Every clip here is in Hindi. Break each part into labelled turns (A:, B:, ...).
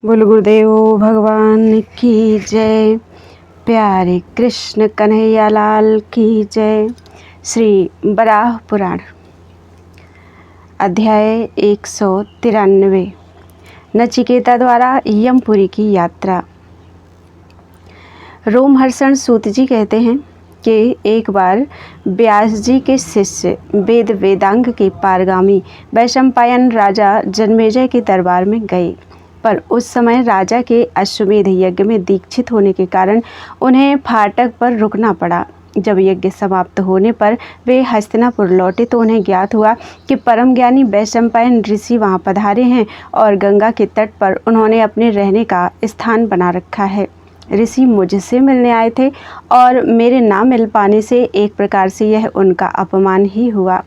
A: बोल गुरुदेव भगवान की जय। प्यारे कृष्ण कन्हैया लाल की जय। श्री वराह पुराण अध्याय 193 नचिकेता द्वारा यमपुरी की यात्रा। रोमहर्षण सूत जी कहते हैं कि एक बार व्यास जी के शिष्य वेद वेदांग के पारगामी वैशंपायन राजा जन्मेजय के दरबार में गए, पर उस समय राजा के अश्वमेध यज्ञ में दीक्षित होने के कारण उन्हें फाटक पर रुकना पड़ा। जब यज्ञ समाप्त होने पर वे हस्तिनापुर लौटे तो उन्हें ज्ञात हुआ कि परम ज्ञानी वैशंपायन ऋषि वहां पधारे हैं और गंगा के तट पर उन्होंने अपने रहने का स्थान बना रखा है। ऋषि मुझसे मिलने आए थे और मेरे ना मिल पाने से एक प्रकार से यह उनका अपमान ही हुआ।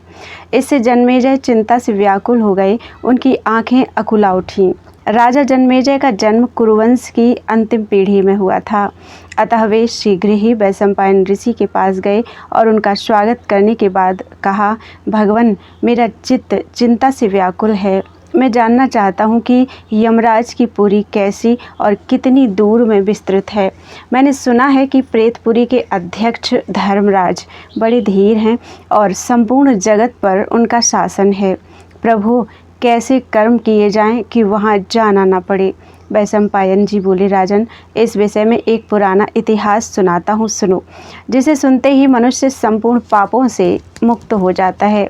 A: इससे जन्मेजय चिंता से व्याकुल हो गए, उनकी आंखें अकुला उठीं। राजा जन्मेजय का जन्म कुरुवंश की अंतिम पीढ़ी में हुआ था, अतः वे शीघ्र ही वैशंपायन ऋषि के पास गए और उनका स्वागत करने के बाद कहा, भगवान, मेरा चित्त चिंता से व्याकुल है। मैं जानना चाहता हूँ कि यमराज की पुरी कैसी और कितनी दूर में विस्तृत है। मैंने सुना है कि प्रेतपुरी के अध्यक्ष धर्मराज बड़े धीर हैं और संपूर्ण जगत पर उनका शासन है। प्रभु, कैसे कर्म किए जाएं कि वहां जाना ना पड़े। वैशंपायन जी बोले, राजन, इस विषय में एक पुराना इतिहास सुनाता हूँ, सुनो, जिसे सुनते ही मनुष्य संपूर्ण पापों से मुक्त हो जाता है।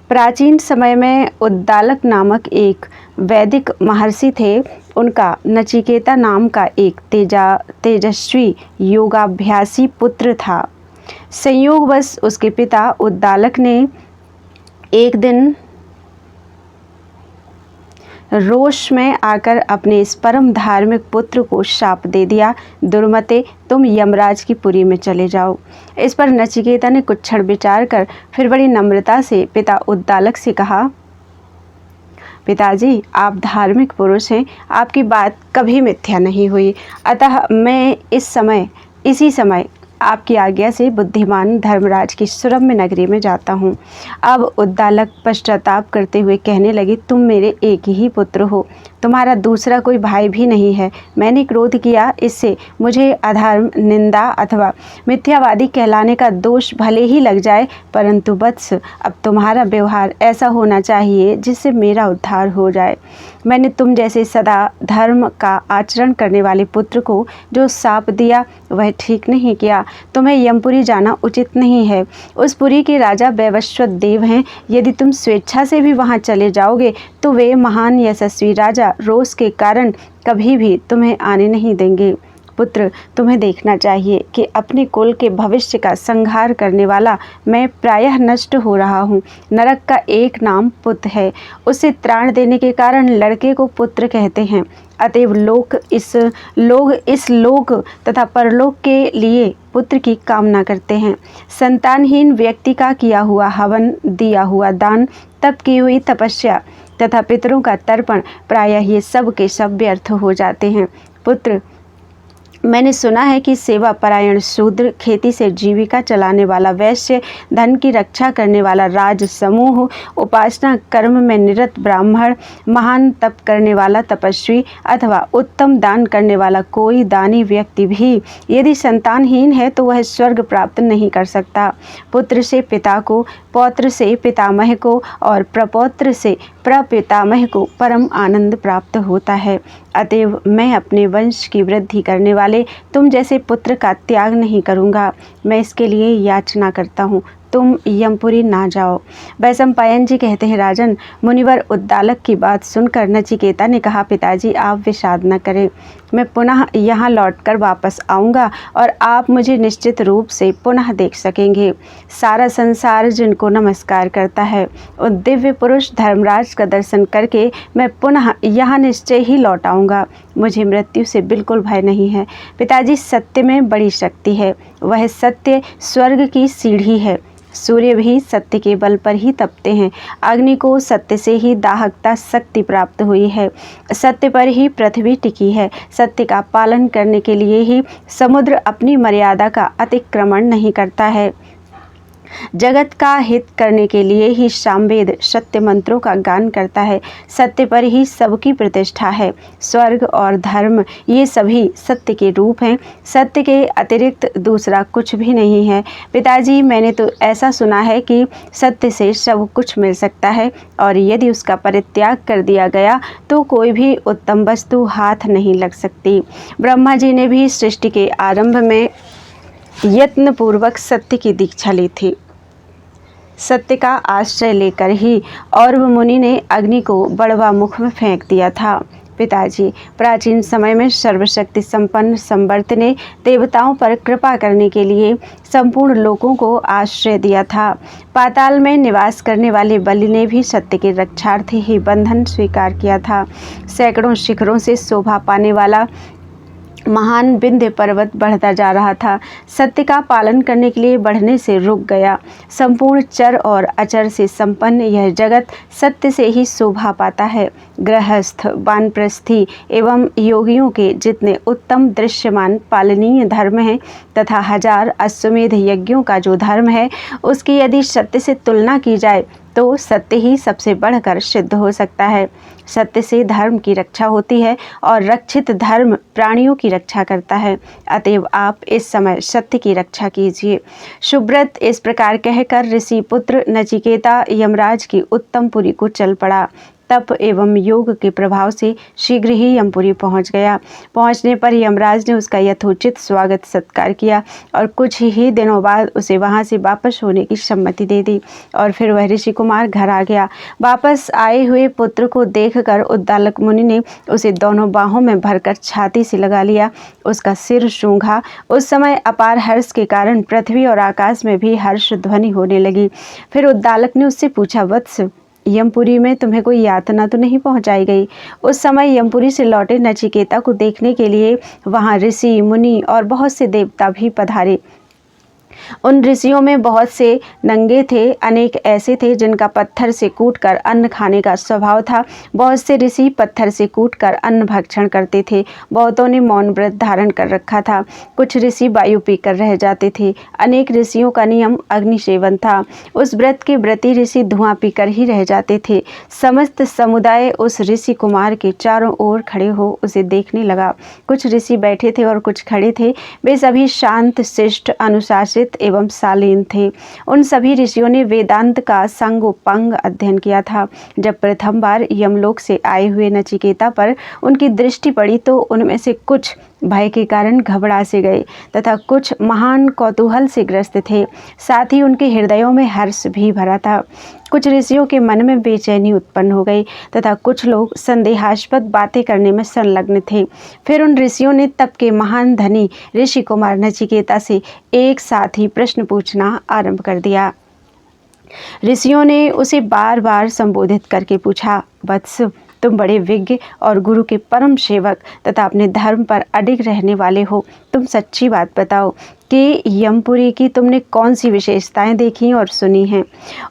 A: प्राचीन समय में उद्दालक नामक एक वैदिक महर्षि थे। उनका नचिकेता नाम का एक तेजस्वी योगाभ्यासी पुत्र था। संयोगवश उसके पिता उद्दालक ने एक दिन रोष में आकर अपने इस परम धार्मिक पुत्र को शाप दे दिया, दुर्मते, तुम यमराज की पुरी में चले जाओ। इस पर नचिकेता ने कुछ क्षण विचार कर फिर बड़ी नम्रता से पिता उद्दालक से कहा, पिताजी, आप धार्मिक पुरुष हैं, आपकी बात कभी मिथ्या नहीं हुई, अतः मैं इसी समय आपकी आज्ञा से बुद्धिमान धर्मराज की सुरम्य नगरी में जाता हूँ। अब उद्दालक पश्चाताप करते हुए कहने लगे, तुम मेरे एक ही पुत्र हो, तुम्हारा दूसरा कोई भाई भी नहीं है। मैंने क्रोध किया, इससे मुझे अधर्म, निंदा अथवा मिथ्यावादी कहलाने का दोष भले ही लग जाए, परंतु वत्स, अब तुम्हारा व्यवहार ऐसा होना चाहिए जिससे मेरा उद्धार हो जाए। मैंने तुम जैसे सदा धर्म का आचरण करने वाले पुत्र को जो शाप दिया वह ठीक नहीं किया। तुम्हें यमपुरी जाना उचित नहीं है। उस पुरी के राजा वैवस्वत देव हैं। यदि तुम स्वेच्छा से भी वहां चले जाओगे तो वे महान यशस्वी राजा रोष के कारण कभी भी तुम्हें आने नहीं देंगे। पुत्र, तुम्हें देखना चाहिए कि अपने कुल के भविष्य का संहार करने वाला मैं प्रायः नष्ट हो रहा हूँ। नरक का एक नाम पुत्र है, उसे त्राण देने के कारण लड़के को पुत्र कहते हैं। अतएव लोग इस लोक तथा परलोक के लिए पुत्र की कामना करते हैं। संतानहीन व्यक्ति का किया हुआ हवन, दिया हुआ दान, तप की हुई तपस्या तथा पितरों का तर्पण, प्रायः ये सब के सब व्यर्थ हो जाते हैं। पुत्र, मैंने सुना है कि सेवा परायण शूद्र, खेती से जीविका चलाने वाला वैश्य, धन की रक्षा करने वाला राज समूह, उपासना कर्म में निरत ब्राह्मण, महान तप करने वाला तपस्वी अथवा उत्तम दान करने वाला कोई दानी व्यक्ति भी यदि संतानहीन है तो वह स्वर्ग प्राप्त नहीं कर सकता। पुत्र से पिता को, पौत्र से पितामह को और प्रपौत्र से प्रपितामह को परम आनंद प्राप्त होता है। अतएव मैं अपने वंश की वृद्धि करने वाले तुम जैसे पुत्र का त्याग नहीं करूँगा। मैं इसके लिए याचना करता हूँ, तुम यमपुरी ना जाओ। वैशंपायन जी कहते हैं, राजन, मुनिवर उद्दालक की बात सुनकर नचिकेता ने कहा, पिताजी, आप विषाद न करें। मैं पुनः यहाँ लौटकर वापस आऊँगा और आप मुझे निश्चित रूप से पुनः देख सकेंगे। सारा संसार जिनको नमस्कार करता है, उन दिव्य पुरुष धर्मराज का दर्शन करके मैं पुनः यहाँ निश्चय ही लौट आऊँगा। मुझे मृत्यु से बिल्कुल भय नहीं है। पिताजी, सत्य में बड़ी शक्ति है। वह सत्य स्वर्ग की सीढ़ी है। सूर्य भी सत्य के बल पर ही तपते हैं। अग्नि को सत्य से ही दाहकता शक्ति प्राप्त हुई है। सत्य पर ही पृथ्वी टिकी है। सत्य का पालन करने के लिए ही समुद्र अपनी मर्यादा का अतिक्रमण नहीं करता है। जगत का हित करने के लिए ही सामवेद सत्य मंत्रों का गान करता है। सत्य पर ही सबकी प्रतिष्ठा है। स्वर्ग और धर्म ये सभी सत्य के रूप हैं। सत्य के अतिरिक्त दूसरा कुछ भी नहीं है। पिताजी, मैंने तो ऐसा सुना है कि सत्य से सब कुछ मिल सकता है और यदि उसका परित्याग कर दिया गया तो कोई भी उत्तम वस्तु हाथ नहीं लग सकती। ब्रह्मा जी ने भी सृष्टि के आरंभ में यत्नपूर्वक सत्य की दीक्षा ली थी। सत्य का आश्रय लेकर ही औरव मुनि ने अग्नि को बड़वा मुख में फेंक दिया था। पिताजी, प्राचीन समय में सर्वशक्ति संपन्न संवर्त ने देवताओं पर कृपा करने के लिए संपूर्ण लोगों को आश्रय दिया था। पाताल में निवास करने वाले बलि ने भी सत्य के रक्षार्थ ही बंधन स्वीकार किया था। सैकड़ों शिखरों से शोभा पाने वाला महान विंध्य पर्वत बढ़ता जा रहा था। सत्य का पालन करने के लिए बढ़ने से रुक गया। संपूर्ण चर और अचर से संपन्न यह जगत सत्य से ही शोभा पाता है। गृहस्थ, वानप्रस्थी एवं योगियों के जितने उत्तम दृश्यमान पालनीय धर्म हैं तथा हजार अश्वमेध यज्ञों का जो धर्म है, उसकी यदि सत्य से तुलना की जाए तो सत्य ही सबसे बढ़कर सिद्ध हो सकता है। सत्य से धर्म की रक्षा होती है और रक्षित धर्म प्राणियों की रक्षा करता है। अतएव आप इस समय सत्य की रक्षा कीजिए। सुब्रत इस प्रकार कहकर ऋषि पुत्र नचिकेता यमराज की उत्तमपुरी को चल पड़ा। तप एवं योग के प्रभाव से शीघ्र ही यमपुरी पहुंच गया। पहुंचने पर यमराज ने उसका यथोचित स्वागत सत्कार किया और कुछ ही दिनों बाद उसे वहां से वापस होने की सम्मति दे दी और फिर वह ऋषि कुमार घर आ गया। वापस आए हुए पुत्र को देखकर उद्दालक मुनि ने उसे दोनों बाहों में भरकर छाती से लगा लिया, उसका सिर सूंघा। उस समय अपार हर्ष के कारण पृथ्वी और आकाश में भी हर्ष ध्वनि होने लगी। फिर उद्दालक ने उससे पूछा, वत्स, यमपुरी में तुम्हें कोई यातना तो नहीं पहुंचाई गई? उस समय यमपुरी से लौटे नचिकेता को देखने के लिए वहां ऋषि, मुनि और बहुत से देवता भी पधारे। उन ऋषियों में बहुत से नंगे थे, अनेक ऐसे थे जिनका पत्थर से कूटकर अन्न खाने का स्वभाव था। बहुत से ऋषि पत्थर से कूटकर अन्न भक्षण करते थे। बहुतों ने मौन व्रत धारण कर रखा था। कुछ ऋषि वायु पीकर रह जाते थे। अनेक ऋषियों का नियम अग्नि सेवन था। उस व्रत के व्रती ऋषि धुआं पीकर ही रह जाते थे। समस्त समुदाय उस ऋषि कुमार के चारों ओर खड़े हो उसे देखने लगा। कुछ ऋषि बैठे थे और कुछ खड़े थे। वे सभी शांत, शिष्ट, अनुशासित एवं शालीन थे। उन सभी ऋषियों ने वेदांत का संगोपांग अध्ययन किया था। जब प्रथम बार यमलोक से आए हुए नचिकेता पर उनकी दृष्टि पड़ी तो उनमें से कुछ भय के कारण घबरा से गए तथा कुछ महान कौतूहल से ग्रस्त थे। साथ ही उनके हृदयों में हर्ष भी भरा था। कुछ ऋषियों के मन में बेचैनी उत्पन्न हो गई तथा कुछ लोग संदेहास्पद बातें करने में संलग्न थे। फिर उन ऋषियों ने तप के महान धनी ऋषि कुमार नचिकेता से एक साथ ही प्रश्न पूछना आरंभ कर दिया। ऋषियों ने उसे बार बार संबोधित करके पूछा, वत्स, तुम बड़े विज्ञ और गुरु के परम सेवक तथा अपने धर्म पर अडिग रहने वाले हो। तुम सच्ची बात बताओ कि यमपुरी की तुमने कौन सी विशेषताएं देखी और सुनी हैं?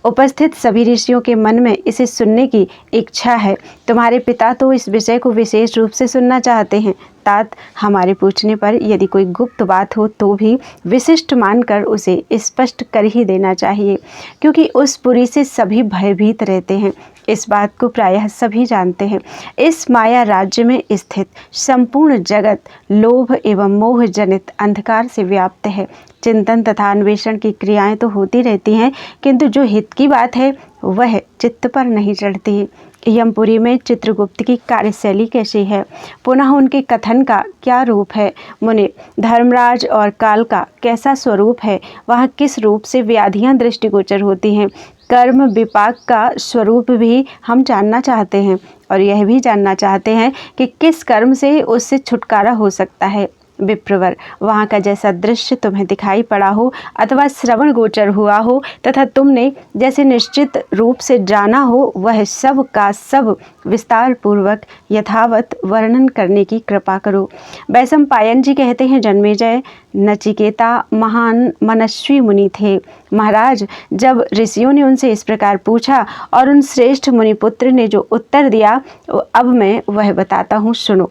A: उपस्थित सभी ऋषियों के मन में इसे सुनने की इच्छा है। तुम्हारे पिता तो इस विषय को विशेष रूप से सुनना चाहते हैं। तात, हमारे पूछने पर यदि कोई गुप्त बात हो तो भी विशिष्ट मानकर उसे स्पष्ट कर ही देना चाहिए, क्योंकि उस पुरी से सभी भयभीत रहते हैं। इस बात को प्रायः सभी जानते हैं। इस माया राज्य में स्थित संपूर्ण जगत लोभ एवं मोह जनित अंधकार से व्याप्त है। चिंतन तथा अन्वेषण की क्रियाएं तो होती रहती हैं, किंतु जो हित की बात है वह चित्त पर नहीं चढ़ती। यमपुरी में चित्रगुप्त की कार्यशैली कैसी है? पुनः उनके कथन का क्या रूप है? मुनि, धर्मराज और काल का कैसा स्वरूप है? वहाँ किस रूप से व्याधियां दृष्टिगोचर होती हैं? कर्म विपाक का स्वरूप भी हम जानना चाहते हैं और यह भी जानना चाहते हैं कि किस कर्म से उससे छुटकारा हो सकता है। विप्रवर, वहाँ का जैसा दृश्य तुम्हें दिखाई पड़ा हो अथवा श्रवण गोचर हुआ हो तथा तुमने जैसे निश्चित रूप से जाना हो, वह सब का सब विस्तार पूर्वक यथावत वर्णन करने की कृपा करो। वैशंपायन जी कहते हैं, जन्मेजय, नचिकेता महान मनस्वी मुनि थे। महाराज, जब ऋषियों ने उनसे इस प्रकार पूछा और उन श्रेष्ठ मुनिपुत्र ने जो उत्तर दिया, अब मैं वह बताता हूँ, सुनो।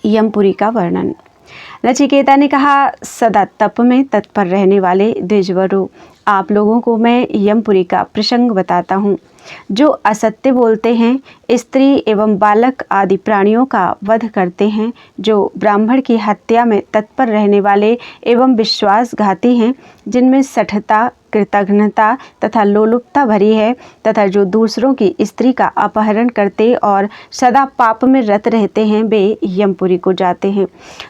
A: यमपुरी का वर्णन। नचिकेता ने कहा, सदा तप में तत्पर रहने वाले द्विजवरों, आप लोगों को मैं यमपुरी का प्रसंग बताता हूँ। जो असत्य बोलते हैं, स्त्री एवं बालक आदि प्राणियों का वध करते हैं, जो ब्राह्मण की हत्या में तत्पर रहने वाले एवं विश्वासघाती हैं, जिनमें सठता, कृतघ्नता तथा लोलुपता भरी है, तथा जो दूसरों की स्त्री का अपहरण करते और सदा पाप में रत रहते हैं, वे यमपुरी को जाते हैं।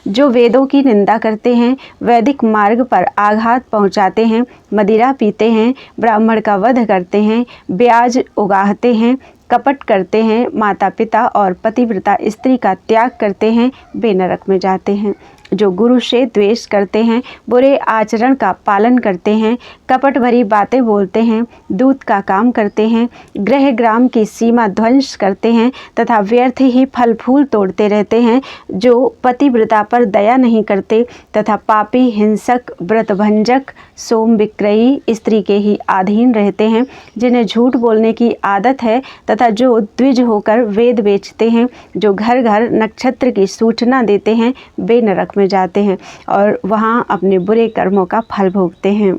A: जो वेदों की निंदा करते हैं, वैदिक मार्ग पर आघात पहुँचाते हैं, मदिरा पीते हैं, ब्राह्मण का वध करते हैं, ब्याज उगाहते हैं, कपट करते हैं, माता पिता और पतिव्रता स्त्री का त्याग करते हैं, वे नरक में जाते हैं। जो गुरु से द्वेष करते हैं, बुरे आचरण का पालन करते हैं, कपट भरी बातें बोलते हैं, दूत का काम करते हैं, गृह ग्राम की सीमा ध्वंस करते हैं तथा व्यर्थ ही फल फूल तोड़ते रहते हैं, जो पतिव्रता पर दया नहीं करते तथा पापी, हिंसक, व्रतभंजक, सोम विक्रयी स्त्री के ही अधीन रहते हैं, जिन्हें झूठ बोलने की आदत है तथा जो द्विज होकर वेद बेचते हैं, जो घर घर नक्षत्र की सूचना देते हैं, वे नरक में जाते हैं और वहाँ अपने बुरे कर्मों का फल भोगते हैं।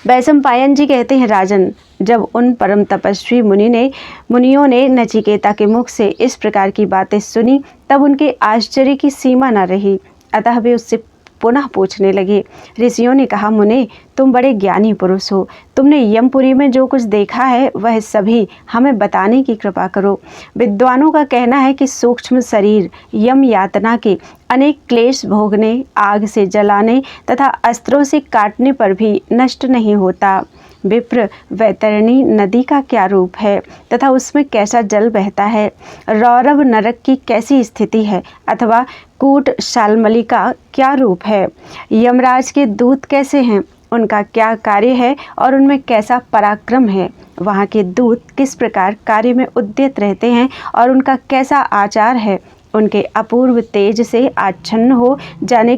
A: वैशंपायन जी कहते हैं, राजन, जब उन परम तपस्वी मुनियों ने नचिकेता के मुख से इस प्रकार की बातें सुनी, तब उनके आश्चर्य की सीमा न रही। अतः वे उससे पुनः पूछने लगे। ऋषियों ने कहा, मुने, तुम बड़े ज्ञानी पुरुष हो, तुमने यमपुरी में जो कुछ देखा है वह सभी हमें बताने की कृपा करो। विद्वानों का कहना है कि सूक्ष्म शरीर यम यातना के अनेक क्लेश भोगने, आग से जलाने तथा अस्त्रों से काटने पर भी नष्ट नहीं होता। विप्र, वैतरणी नदी का क्या रूप है तथा उसमें कैसा जल बहता है? रौरव नरक की कैसी स्थिति है अथवा कूट शालमली का क्या रूप है? यमराज के दूत कैसे हैं, उनका क्या कार्य है और उनमें कैसा पराक्रम है? वहाँ के दूत किस प्रकार कार्य में उद्यत रहते हैं और उनका कैसा आचार है? उनके अपूर्व तेज से आच्छन्न हो जाने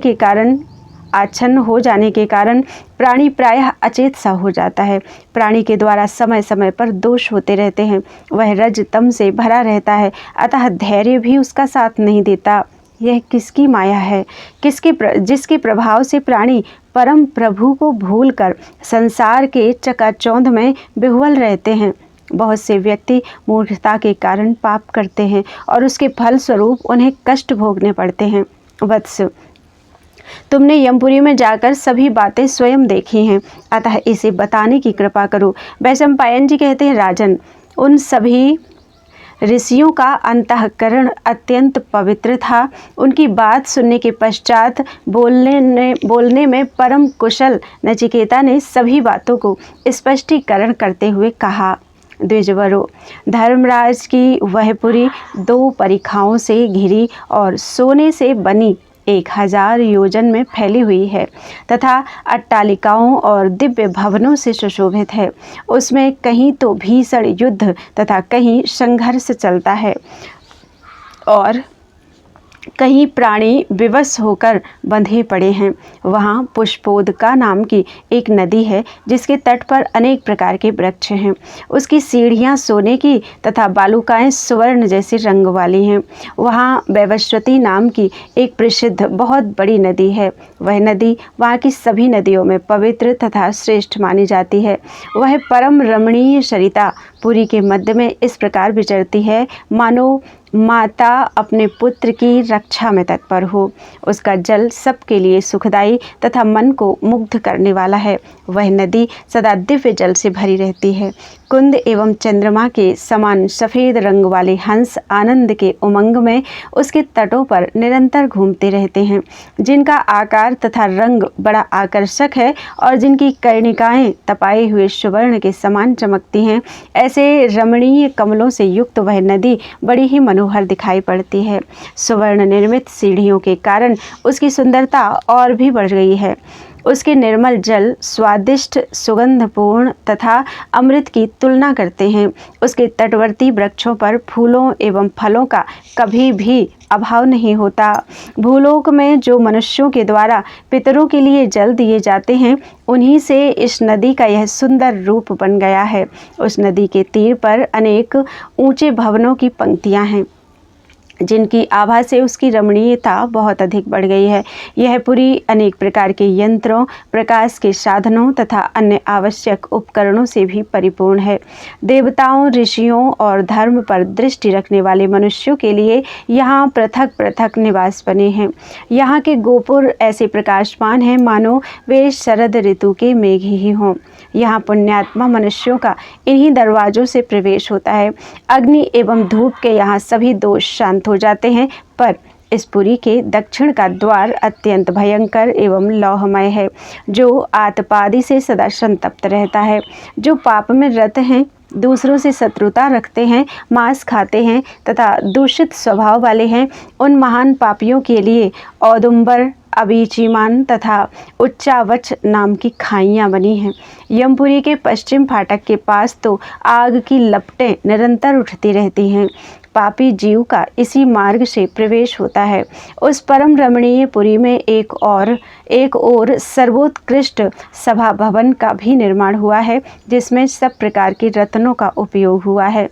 A: के कारण प्राणी प्रायः अचेत सा हो जाता है। प्राणी के द्वारा समय समय पर दोष होते रहते हैं। वह रजतम से भरा रहता है, अतः धैर्य भी उसका साथ नहीं देता। यह किसकी माया है, जिसके प्रभाव से प्राणी परम प्रभु को भूलकर संसार के चकाचौंध में बिहुल रहते हैं। बहुत से व्यक्ति मूर्खता के कारण पाप करते हैं और उसके फल स्वरूप उन्हें कष्ट भोगने पड़ते हैं। वत्स, तुमने यमपुरी में जाकर सभी बातें स्वयं देखी हैं, अतः इसे बताने की कृपा करो। वैशंपायन जी कहते हैं, राजन, उन सभी ऋषियों का अंतःकरण अत्यंत पवित्र था। उनकी बात सुनने के पश्चात बोलने में परम कुशल नचिकेता ने सभी बातों को स्पष्टीकरण करते हुए कहा, द्विजवरों, धर्मराज की वह पुरी 2 परिखाओं से घिरी और सोने से बनी 1000 योजन में फैली हुई है तथा अट्टालिकाओं और दिव्य भवनों से सुशोभित है। उसमें कहीं तो भीषण युद्ध तथा कहीं संघर्ष चलता है और कहीं प्राणी विवश होकर बंधे पड़े हैं। वहाँ पुष्पोदका नाम की एक नदी है, जिसके तट पर अनेक प्रकार के वृक्ष हैं। उसकी सीढ़ियाँ सोने की तथा बालुकाएँ सुवर्ण जैसे रंग वाली हैं। वहाँ वैवस्वती नाम की एक प्रसिद्ध बहुत बड़ी नदी है। वह नदी वहाँ की सभी नदियों में पवित्र तथा श्रेष्ठ मानी जाती है। वह परम रमणीय सरिता पुरी के मध्य में इस प्रकार विचरती है, मानो माता अपने पुत्र की रक्षा में तत्पर हो। उसका जल सबके लिए सुखदायी तथा मन को मुग्ध करने वाला है। वह नदी सदा दिव्य जल से भरी रहती है। कुंद एवं चंद्रमा के समान सफ़ेद रंग वाले हंस आनंद के उमंग में उसके तटों पर निरंतर घूमते रहते हैं, जिनका आकार तथा रंग बड़ा आकर्षक है और जिनकी कर्णिकाएं तपाए हुए सुवर्ण के समान चमकती हैं। ऐसे रमणीय कमलों से युक्त वह नदी बड़ी ही मनोहर दिखाई पड़ती है। सुवर्ण निर्मित सीढ़ियों के कारण उसकी सुंदरता और भी बढ़ गई है। उसके निर्मल जल स्वादिष्ट, सुगंधपूर्ण तथा अमृत की तुलना करते हैं। उसके तटवर्ती वृक्षों पर फूलों एवं फलों का कभी भी अभाव नहीं होता। भूलोक में जो मनुष्यों के द्वारा पितरों के लिए जल दिए जाते हैं, उन्हीं से इस नदी का यह सुंदर रूप बन गया है। उस नदी के तीर पर अनेक ऊंचे भवनों की पंक्तियां हैं। जिनकी आभा से उसकी रमणीयता बहुत अधिक बढ़ गई है। यह पुरी अनेक प्रकार के यंत्रों, प्रकाश के साधनों तथा अन्य आवश्यक उपकरणों से भी परिपूर्ण है। देवताओं, ऋषियों और धर्म पर दृष्टि रखने वाले मनुष्यों के लिए यहाँ पृथक पृथक निवास बने हैं। यहाँ के गोपुर ऐसे प्रकाशमान हैं मानो वे शरद ऋतु के मेघ ही हों। यहाँ पुण्यात्मा मनुष्यों का इन्हीं दरवाजों से प्रवेश होता है। अग्नि एवं धूप के यहाँ सभी दोष शांत हो जाते हैं, पर इस पुरी के दक्षिण का द्वार अत्यंत भयंकर एवं लौहमय है, जो आतपादी से सदा संतप्त रहता है। जो पाप में रत हैं, दूसरों से शत्रुता रखते हैं, मांस खाते हैं तथा दूषित स्वभाव वाले हैं, उन महान पापियों के लिए औदुंबर, अबीचीमान तथा उच्चावच नाम की खाइयाँ बनी हैं। यमपुरी के पश्चिम फाटक के पास तो आग की लपटें निरंतर उठती रहती हैं। पापी जीव का इसी मार्ग से प्रवेश होता है। उस परम रमणीय पुरी में एक और सर्वोत्कृष्ट सभा भवन का भी निर्माण हुआ है, जिसमें सब प्रकार के रत्नों का उपयोग हुआ है।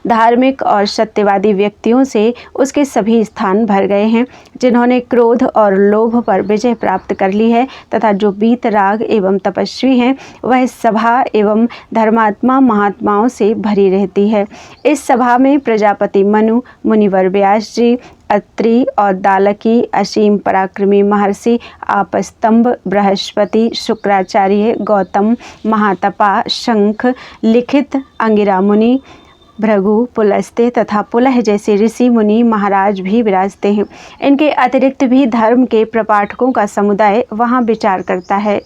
A: धार्मिक और सत्यवादी व्यक्तियों से उसके सभी स्थान भर गए हैं, जिन्होंने क्रोध और लोभ पर विजय प्राप्त कर ली है तथा जो वीतराग एवं तपस्वी हैं, वह सभा एवं धर्मात्मा महात्माओं से भरी रहती है। इस सभा में प्रजापति मनु, मुनिवर व्यास जी, अत्रि और दालकी, असीम पराक्रमी महर्षि आपस्तंभ, बृहस्पति, शुक्राचार्य, गौतम, महातपा, शंख, लिखित, अंगिरा मुनि, भृगु, पुलस्त्य तथा पुलह जैसे ऋषि मुनि महाराज भी विराजते हैं। इनके अतिरिक्त भी धर्म के प्रपाठकों का समुदाय वहाँ विचार करता है।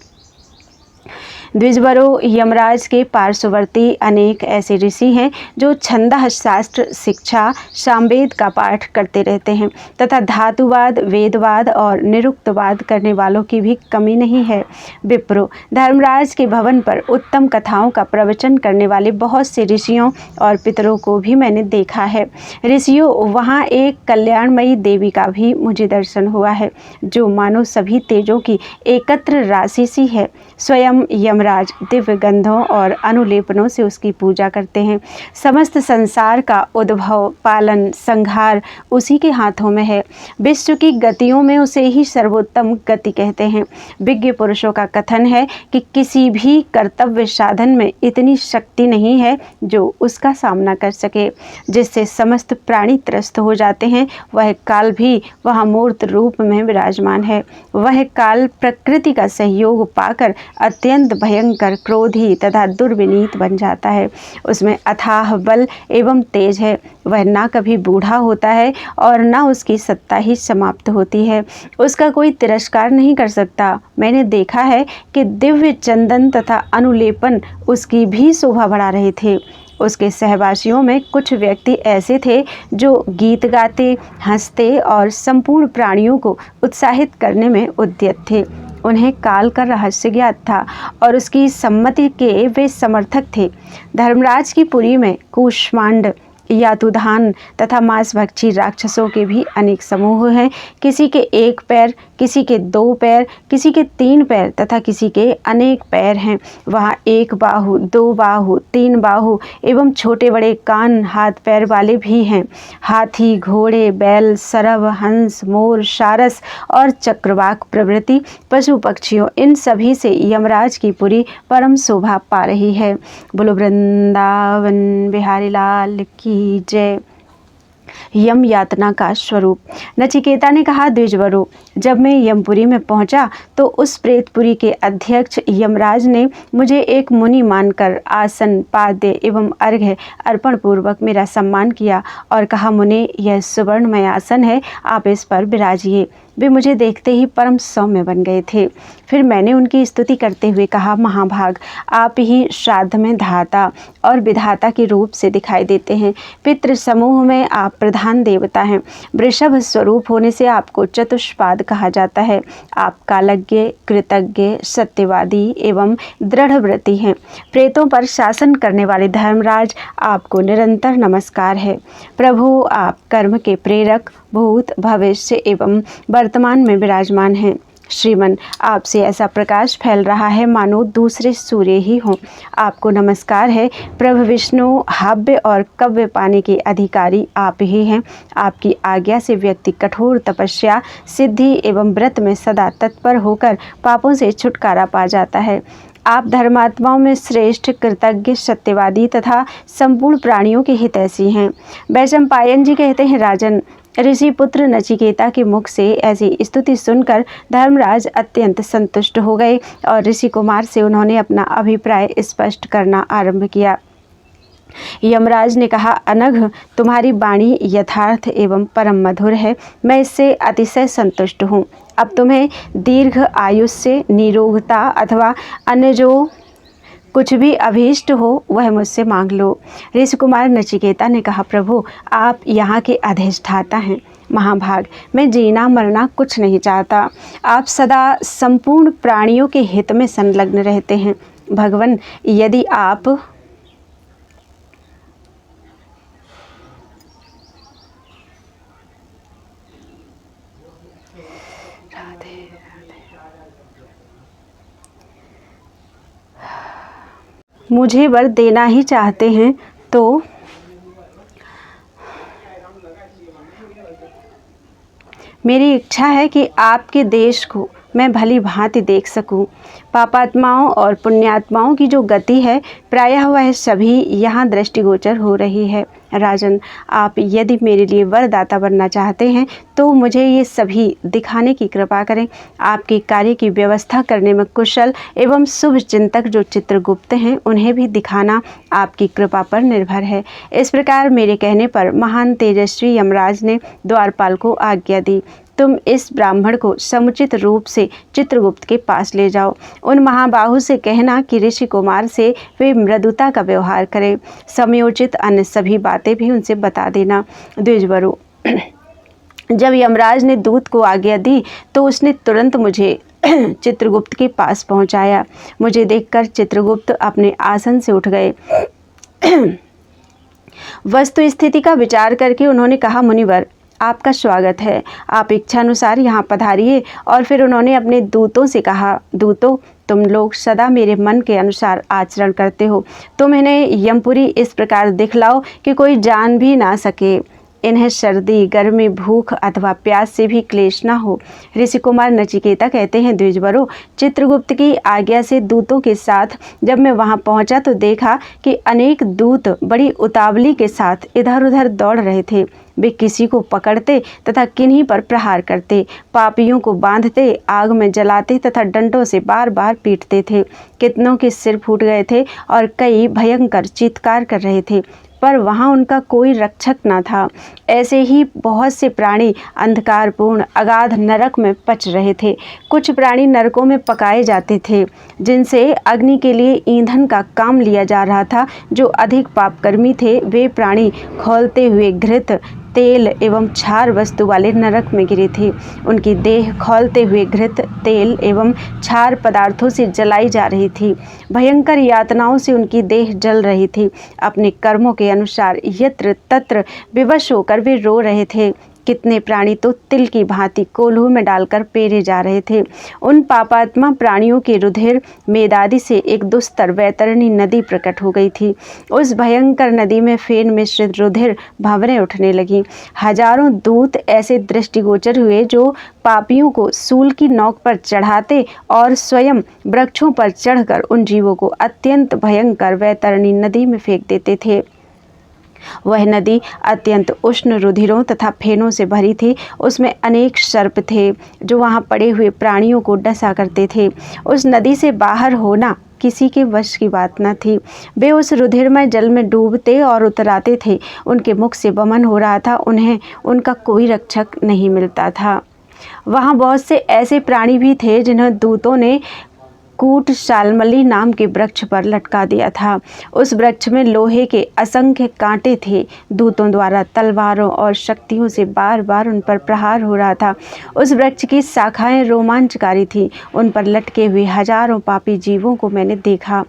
A: द्विजवरों, यमराज के पार्श्ववर्ती अनेक ऐसे ऋषि हैं जो छंदः शास्त्र शिक्षा सामवेद का पाठ करते रहते हैं तथा धातुवाद, वेदवाद और निरुक्तवाद करने वालों की भी कमी नहीं है। विप्रो, धर्मराज के भवन पर उत्तम कथाओं का प्रवचन करने वाले बहुत से ऋषियों और पितरों को भी मैंने देखा है। ऋषियों, वहाँ एक कल्याणमयी देवी का भी मुझे दर्शन हुआ है, जो मानो सभी तेजों की एकत्र राशि सी है। स्वयं यमराज दिव्य गंधों और अनुलेपनों से उसकी पूजा करते हैं। समस्त संसार का उद्भव, पालन, संहार उसी के हाथों में है। विश्व की गतियों में उसे ही सर्वोत्तम गति कहते हैं। विज्ञ पुरुषों का कथन है कि किसी भी कर्तव्य साधन में इतनी शक्ति नहीं है जो उसका सामना कर सके। जिससे समस्त प्राणी त्रस्त हो जाते हैं, वह काल भी वहाँ मूर्त रूप में विराजमान है। वह काल प्रकृति का सहयोग पाकर अत्यंत भयंकर, क्रोधी तथा दुर्विनीत बन जाता है। उसमें अथाह बल एवं तेज है। वह ना कभी बूढ़ा होता है और ना उसकी सत्ता ही समाप्त होती है। उसका कोई तिरस्कार नहीं कर सकता। मैंने देखा है कि दिव्य चंदन तथा अनुलेपन उसकी भी शोभा बढ़ा रहे थे। उसके सहवासियों में कुछ व्यक्ति ऐसे थे जो गीत गाते, हंसते और संपूर्ण प्राणियों को उत्साहित करने में उद्यत थे। उन्हें काल का रहस्य ज्ञात था और उसकी सम्मति के वे समर्थक थे। धर्मराज की पुरी में कूष्मांड, यातुधान तथा मांसभक्षी राक्षसों के भी अनेक समूह हैं। किसी के एक पैर, किसी के दो पैर, किसी के तीन पैर तथा किसी के अनेक पैर हैं। वहाँ एक बाहु, दो बाहु, तीन बाहु एवं छोटे बड़े कान, हाथ पैर वाले भी हैं। हाथी, घोड़े, बैल, सरव, हंस, मोर, सारस और चक्रवाक प्रभृति पशु पक्षियों, इन सभी से यमराज की पुरी परम शोभा पा रही है। बोलो वृंदावन बिहारी लाल की जय। यम यातना का स्वरूप। नचिकेता ने कहा, द्विजवरों, जब मैं यमपुरी में पहुंचा तो उस प्रेतपुरी के अध्यक्ष यमराज ने मुझे एक मुनि मानकर आसन, पाद्य एवं अर्घ्य अर्पण पूर्वक मेरा सम्मान किया और कहा, मुने, यह सुवर्णमय आसन है, आप इस पर विराजिए। वे मुझे देखते ही परम सौम्य बन गए थे। फिर मैंने उनकी स्तुति करते हुए कहा, महाभाग, आप ही श्राद्ध में धाता और विधाता के रूप से दिखाई देते हैं। पितृ समूह में आप प्रधान देवता हैं। वृषभ स्वरूप होने से आपको चतुष्पाद कहा जाता है। आप कालज्ञ, कृतज्ञ, सत्यवादी एवं दृढ़व्रती हैं। प्रेतों पर शासन करने वाले धर्मराज, आपको निरंतर नमस्कार है। प्रभु, आप कर्म के प्रेरक, भूत, भविष्य एवं वर्तमान में विराजमान हैं। श्रीमन, आपसे ऐसा प्रकाश फैल रहा है मानो दूसरे सूर्य ही हों। आपको नमस्कार है। प्रभु विष्णु, हव्य और कव्य पाने के अधिकारी आप ही हैं। आपकी आज्ञा से व्यक्ति कठोर तपस्या, सिद्धि एवं व्रत में सदा तत्पर होकर पापों से छुटकारा पा जाता है। आप धर्मात्माओं में श्रेष्ठ, कृतज्ञ, सत्यवादी तथा संपूर्ण प्राणियों के हितैषी हैं। वैशंपायन जी कहते हैं, राजन, ऋषि पुत्र नचिकेता के मुख से ऐसी स्तुति सुनकर धर्मराज अत्यंत संतुष्ट हो गए और ऋषि कुमार से उन्होंने अपना अभिप्राय स्पष्ट करना आरंभ किया। यमराज ने कहा, अनघ, तुम्हारी वाणी यथार्थ एवं परम मधुर है। मैं इससे अतिशय संतुष्ट हूँ। अब तुम्हें दीर्घ आयुष्य, निरोगता अथवा अन्य जो कुछ भी अभीष्ट हो वह मुझसे मांग लो। ऋषि कुमार नचिकेता ने कहा, प्रभु, आप यहाँ के अधिष्ठाता हैं। महाभाग, मैं जीना मरना कुछ नहीं चाहता। आप सदा संपूर्ण प्राणियों के हित में संलग्न रहते हैं। भगवान, यदि आप मुझे वर देना ही चाहते हैं तो मेरी इच्छा है कि आपके देश को मैं भली भांति देख सकूं। पापात्माओं और पुण्यात्माओं की जो गति है, प्रायः वह सभी यहाँ दृष्टिगोचर हो रही है। राजन, आप यदि मेरे लिए वरदाता बनना चाहते हैं तो मुझे ये सभी दिखाने की कृपा करें। आपके कार्य की व्यवस्था करने में कुशल एवं शुभ चिंतक जो चित्रगुप्त हैं, उन्हें भी दिखाना आपकी कृपा पर निर्भर है। इस प्रकार मेरे कहने पर महान तेजस्वी यमराज ने द्वारपाल को आज्ञा दी, तुम इस ब्राह्मण को समुचित रूप से चित्रगुप्त के पास ले जाओ। उन महाबाहु से कहना कि ऋषि कुमार से वे मृदुता का व्यवहार करें। समयोचित अन्य सभी बातें भी उनसे बता देना। द्विजवरों, जब यमराज ने दूत को आज्ञा दी तो उसने तुरंत मुझे चित्रगुप्त के पास पहुंचाया। मुझे देखकर चित्रगुप्त अपने आसन से उठ गए। वस्तु स्थिति का विचार करके उन्होंने कहा, मुनिवर, आपका स्वागत है। आप इच्छानुसार यहाँ पधारिए। और फिर उन्होंने अपने दूतों से कहा, दूतों, तुम लोग सदा मेरे मन के अनुसार आचरण करते हो। तुम इन्हें यमपुरी इस प्रकार दिखलाओ कि कोई जान भी ना सके। इन्हें सर्दी, गर्मी, भूख अथवा प्यास से भी क्लेश न हो। ऋषि कुमार नचिकेता कहते हैं, द्विजवरों, चित्रगुप्त की आज्ञा से दूतों के साथ जब मैं वहां पहुंचा तो देखा कि अनेक दूत बड़ी उतावली के साथ इधर उधर दौड़ रहे थे। वे किसी को पकड़ते तथा किन्हीं पर प्रहार करते, पापियों को बांधते, आग में जलाते तथा डंडों से बार बार पीटते थे। कितनों के सिर फूट गए थे और कई भयंकर चीत्कार कर रहे थे, पर वहाँ उनका कोई रक्षक न था। ऐसे ही बहुत से प्राणी अंधकारपूर्ण अगाध नरक में पच रहे थे। कुछ प्राणी नरकों में पकाए जाते थे, जिनसे अग्नि के लिए ईंधन का काम लिया जा रहा था। जो अधिक पापकर्मी थे, वे प्राणी खौलते हुए घृत, तेल एवं क्षार वस्तु वाले नरक में गिरे थे। उनकी देह खौलते हुए घृत, तेल एवं क्षार पदार्थों से जलाई जा रही थी। भयंकर यातनाओं से उनकी देह जल रही थी। अपने कर्मों के अनुसार यत्र तत्र विवश होकर वे रो रहे थे। कितने प्राणी तो तिल की भांति कोल्हू में डालकर पेरे जा रहे थे। उन पापात्मा प्राणियों के रुधिर मेदादि से एक दुस्तर वैतरणी नदी प्रकट हो गई थी। उस भयंकर नदी में फेन मिश्रित रुधिर भंवरें उठने लगीं। हजारों दूत ऐसे दृष्टिगोचर हुए जो पापियों को सूल की नोक पर चढ़ाते और स्वयं वृक्षों पर चढ़कर उन जीवों को अत्यंत भयंकर वैतरणी नदी में फेंक देते थे। वह नदी अत्यंत उष्ण रुधिरों तथा फेनों से भरी थी। उसमें अनेक सर्प थे जो वहाँ पड़े हुए प्राणियों को डसा करते थे। उस नदी से बाहर होना किसी के वश की बात न थी। वे उस रुधिरमय जल में डूबते और उतराते थे। उनके मुख से वमन हो रहा था। उन्हें उनका कोई रक्षक नहीं मिलता था। वहाँ बहुत से ऐसे प्राणी भी थे जिन्हें दूतों ने कूट शालमली नाम के वृक्ष पर लटका दिया था। उस वृक्ष में लोहे के असंख्य कांटे थे। दूतों द्वारा तलवारों और शक्तियों से बार बार उन पर प्रहार हो रहा था। उस वृक्ष की शाखाएं रोमांचकारी थी। उन पर लटके हुए हजारों पापी जीवों को मैंने देखा।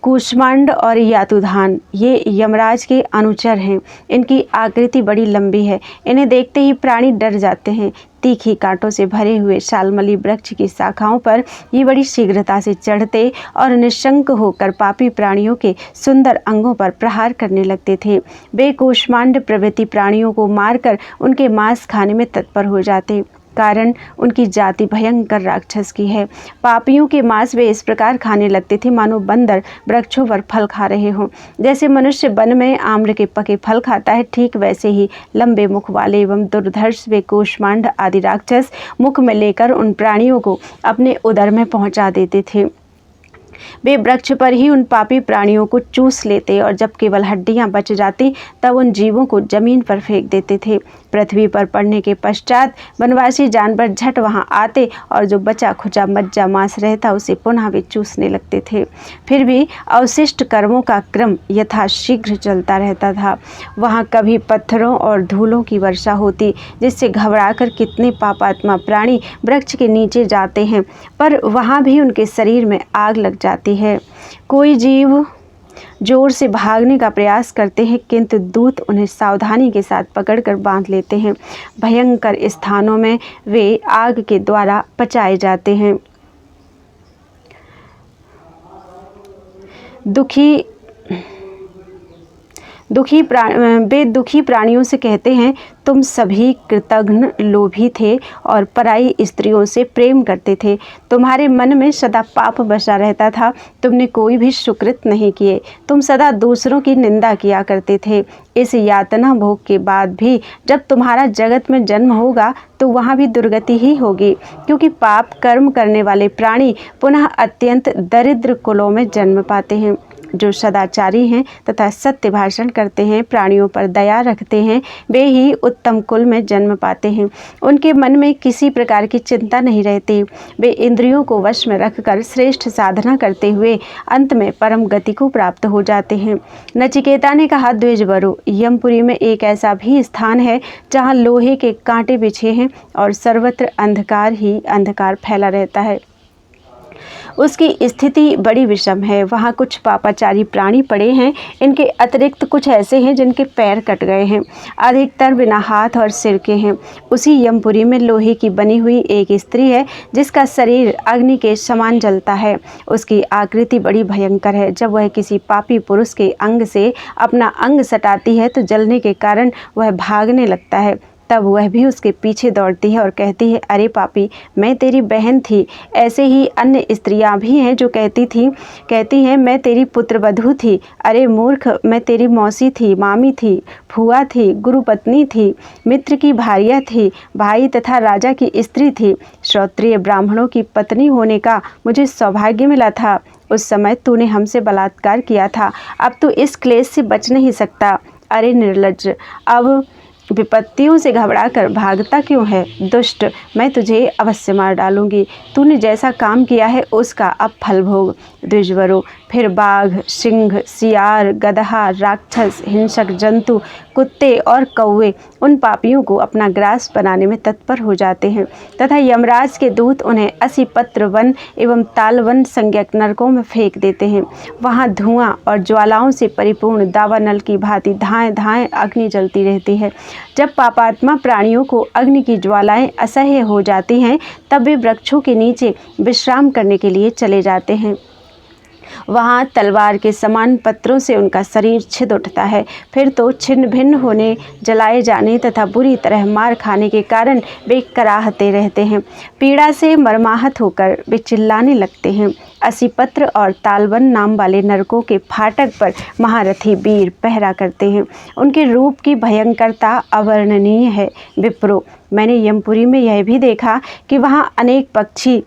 A: कूष्मांड और यातुधान ये यमराज के अनुचर हैं। इनकी आकृति बड़ी लंबी है। इन्हें देखते ही प्राणी डर जाते हैं। तीखी कांटों से भरे हुए शालमली वृक्ष की शाखाओं पर ये बड़ी शीघ्रता से चढ़ते और निशंक होकर पापी प्राणियों के सुंदर अंगों पर प्रहार करने लगते थे। वे कूष्मांड प्रभृति प्राणियों को मारकर उनके मांस खाने में तत्पर हो जाते, कारण उनकी जाति भयंकर राक्षस की है। पापियों के मांस वे इस प्रकार खाने लगते थे मानो बंदर वृक्षों पर फल खा रहे हों। जैसे मनुष्य वन में आम्र के पके फल खाता है, ठीक वैसे ही लंबे मुख वाले एवं दुर्धर्ष वे कूष्मांड आदि राक्षस मुख में लेकर उन प्राणियों को अपने उदर में पहुंचा देते थे। वे वृक्ष पर ही उन पापी प्राणियों को चूस लेते और जब केवल हड्डियां बच जाती तब उन जीवों को जमीन पर फेंक देते थे। पृथ्वी पर पड़ने के पश्चात वनवासी जानवर झट वहां आते और जो बचा खुचा मज्जा मांस रहता उसे पुनः वे चूसने लगते थे। फिर भी अवशिष्ट कर्मों का क्रम यथाशीघ्र चलता रहता था। वहां कभी पत्थरों और धूलों की वर्षा होती, जिससे घबराकर कितने पापात्मा प्राणी वृक्ष के नीचे जाते हैं, पर वहां भी उनके शरीर में आग लग जाती है। कोई जीव जोर से भागने का प्रयास करते हैं, किंतु दूत उन्हें सावधानी के साथ पकड़कर बांध लेते हैं। भयंकर स्थानों में वे आग के द्वारा पचाए जाते हैं। वे दुखी प्राणियों से कहते हैं, तुम सभी कृतघ्न लोभी थे और पराई स्त्रियों से प्रेम करते थे। तुम्हारे मन में सदा पाप बसा रहता था। तुमने कोई भी सुकृत नहीं किए। तुम सदा दूसरों की निंदा किया करते थे। इस यातना भोग के बाद भी जब तुम्हारा जगत में जन्म होगा तो वहाँ भी दुर्गति ही होगी, क्योंकि पाप कर्म करने वाले प्राणी पुनः अत्यंत दरिद्र कुलों में जन्म पाते हैं। जो सदाचारी हैं तथा सत्य भाषण करते हैं, प्राणियों पर दया रखते हैं, वे ही उत्तम कुल में जन्म पाते हैं। उनके मन में किसी प्रकार की चिंता नहीं रहती। वे इंद्रियों को वश में रखकर श्रेष्ठ साधना करते हुए अंत में परम गति को प्राप्त हो जाते हैं। नचिकेता ने कहा, द्विजवरु, यमपुरी में एक ऐसा भी स्थान है जहाँ लोहे के कांटे बिछे हैं और सर्वत्र अंधकार ही अंधकार फैला रहता है। उसकी स्थिति बड़ी विषम है। वहाँ कुछ पापाचारी प्राणी पड़े हैं। इनके अतिरिक्त कुछ ऐसे हैं जिनके पैर कट गए हैं। अधिकतर बिना हाथ और सिर के हैं। उसी यमपुरी में लोहे की बनी हुई एक स्त्री है जिसका शरीर अग्नि के समान जलता है। उसकी आकृति बड़ी भयंकर है। जब वह किसी पापी पुरुष के अंग से अपना अंग सटाती है तो जलने के कारण वह भागने लगता है। तब वह भी उसके पीछे दौड़ती है और कहती है, अरे पापी, मैं तेरी बहन थी। ऐसे ही अन्य स्त्रियां भी हैं जो कहती हैं मैं तेरी पुत्रवधू थी। अरे मूर्ख, मैं तेरी मौसी थी, मामी थी, फुआ थी, गुरुपत्नी थी, मित्र की भार्या थी, भाई तथा राजा की स्त्री थी। श्रोत्रिय ब्राह्मणों की पत्नी होने का मुझे सौभाग्य मिला था। उस समय तूने हमसे बलात्कार किया था। अब तू इस क्लेश से बच नहीं सकता। अरे निर्लज्ज, अब विपत्तियों से घबराकर भागता क्यों है? दुष्ट, मैं तुझे अवश्य मार डालूंगी। तूने जैसा काम किया है उसका अब फल भोग। द्विजवरों, फिर बाघ, सिंह, सियार, गदहा, राक्षस, हिंसक जंतु, कुत्ते और कौवे उन पापियों को अपना ग्रास बनाने में तत्पर हो जाते हैं तथा यमराज के दूत उन्हें 80 पत्र वन एवं तालवन संज्ञक नरकों में फेंक देते हैं। वहाँ धुआं और ज्वालाओं से परिपूर्ण दावानल की भांति धाएं धाएं अग्नि जलती रहती है। जब पापात्मा प्राणियों को अग्नि की ज्वालाएं असह्य हो जाती हैं तब वे वृक्षों के नीचे विश्राम करने के लिए चले जाते हैं। वहाँ तलवार के समान पत्रों से उनका शरीर छिद उठता है। फिर तो छिन्न भिन्न होने, जलाए जाने तथा बुरी तरह मार खाने के कारण वे कराहते रहते हैं। पीड़ा से मर्माहत होकर वे चिल्लाने लगते हैं। 80 पत्र और तालवन नाम वाले नरकों के फाटक पर महारथी वीर पहरा करते हैं। उनके रूप की भयंकरता अवर्णनीय है। विप्रो, मैंने यमपुरी में यह भी देखा कि वहाँ अनेक पक्षी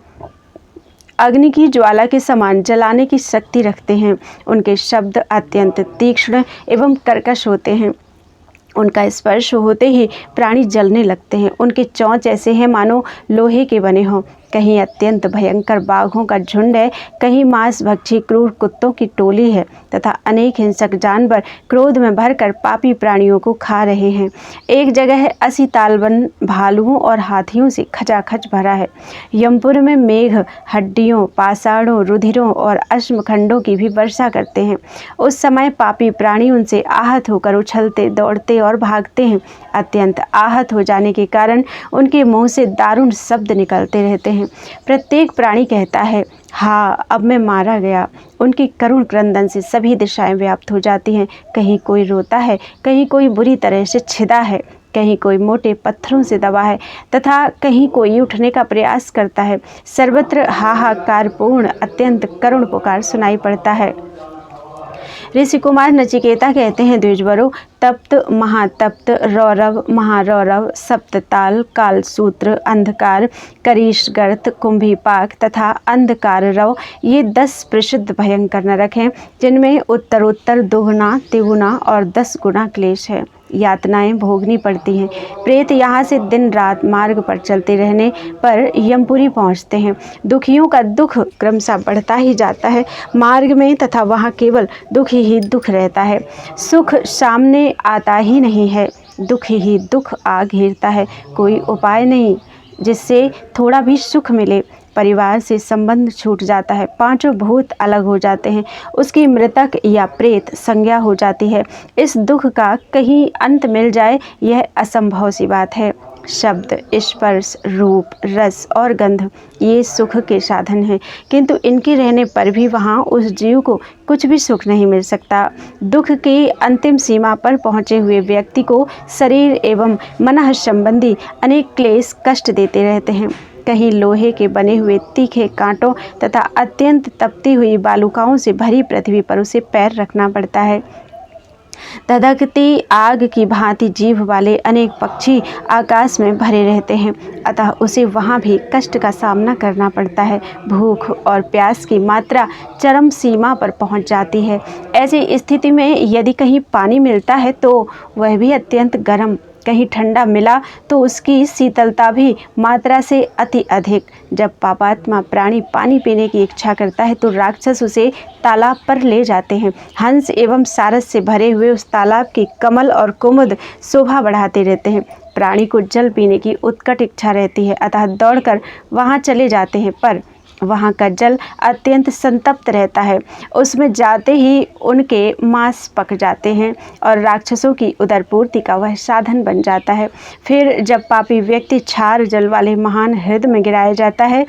A: अग्नि की ज्वाला के समान जलाने की शक्ति रखते हैं। उनके शब्द अत्यंत तीक्ष्ण एवं कर्कश होते हैं। उनका स्पर्श होते ही प्राणी जलने लगते हैं। उनके चोंच ऐसे हैं मानो लोहे के बने हों। कहीं अत्यंत भयंकर बाघों का झुंड है, कहीं मांसभक्षी क्रूर कुत्तों की टोली है तथा अनेक हिंसक जानवर क्रोध में भरकर पापी प्राणियों को खा रहे हैं। एक जगह 80 तालबन भालुओं और हाथियों से खचाखच भरा है। यमपुर में मेघ हड्डियों, पाषाणों, रुधिरों और अश्मखंडों की भी वर्षा करते हैं। उस समय पापी प्राणी उनसे आहत होकर उछलते, दौड़ते और भागते हैं। अत्यंत आहत हो जाने के कारण उनके मुंह से दारुण शब्द निकलते रहते हैं। प्रत्येक प्राणी कहता है, हाँ, अब मैं मारा गया। उनकी करुण क्रंदन से सभी दिशाएं व्याप्त हो जाती हैं। कहीं कोई रोता है, कहीं कोई बुरी तरह से छिदा है, कहीं कोई मोटे पत्थरों से दबा है तथा कहीं कोई उठने का प्रयास करता है। सर्वत्र हाहाकारपूर्ण अत्यंत करुण पुकार सुनाई पड़ता है। ऋषि कुमार नचिकेता कहते हैं, द्विजवरों, तप्त, महातप्त, रौरव, महारौरव, सप्तताल, कालसूत्र, अंधकार, करीश गर्त, कुंभीपाक तथा अंधकार रव, ये 10 प्रसिद्ध भयंकर नरक हैं, जिनमें उत्तरोत्तर दोगुना, तिगुना और 10 गुना क्लेश है। यातनाएं भोगनी पड़ती हैं। प्रेत यहाँ से दिन रात मार्ग पर चलते रहने पर यमपुरी पहुँचते हैं। दुखियों का दुख क्रमशः बढ़ता ही जाता है मार्ग में, तथा वहाँ केवल दुख ही दुख रहता है। सुख सामने आता ही नहीं है, दुख ही दुख आ घेरता है। कोई उपाय नहीं जिससे थोड़ा भी सुख मिले। परिवार से संबंध छूट जाता है, 5 भूत अलग हो जाते हैं, उसकी मृतक या प्रेत संज्ञा हो जाती है। इस दुख का कहीं अंत मिल जाए, यह असंभव सी बात है। शब्द, स्पर्श, रूप, रस और गंध ये सुख के साधन हैं, किंतु इनके रहने पर भी वहाँ उस जीव को कुछ भी सुख नहीं मिल सकता। दुख की अंतिम सीमा पर पहुँचे हुए व्यक्ति को शरीर एवं मन संबंधी अनेक क्लेश कष्ट देते रहते हैं। कहीं लोहे के बने हुए तीखे कांटों तथा अत्यंत तपती हुई बालुकाओं से भरी पृथ्वी पर उसे पैर रखना पड़ता है। धधकती आग की भांति जीभ वाले अनेक पक्षी आकाश में भरे रहते हैं, अतः उसे वहाँ भी कष्ट का सामना करना पड़ता है। भूख और प्यास की मात्रा चरम सीमा पर पहुँच जाती है। ऐसी स्थिति में यदि कहीं पानी मिलता है तो वह भी अत्यंत गर्म, कहीं ठंडा मिला तो उसकी शीतलता भी मात्रा से अति अधिक। जब पापात्मा प्राणी पानी पीने की इच्छा करता है तो राक्षस उसे तालाब पर ले जाते हैं। हंस एवं सारस से भरे हुए उस तालाब की कमल और कुमुद शोभा बढ़ाते रहते हैं। प्राणी को जल पीने की उत्कट इच्छा रहती है, अतः दौड़कर वहाँ चले जाते हैं, पर वहाँ का जल अत्यंत संतप्त रहता है। उसमें जाते ही उनके मांस पक जाते हैं और राक्षसों की उदरपूर्ति का वह साधन बन जाता है। फिर जब पापी व्यक्ति क्षार जल वाले महान हृदय में गिराया जाता है,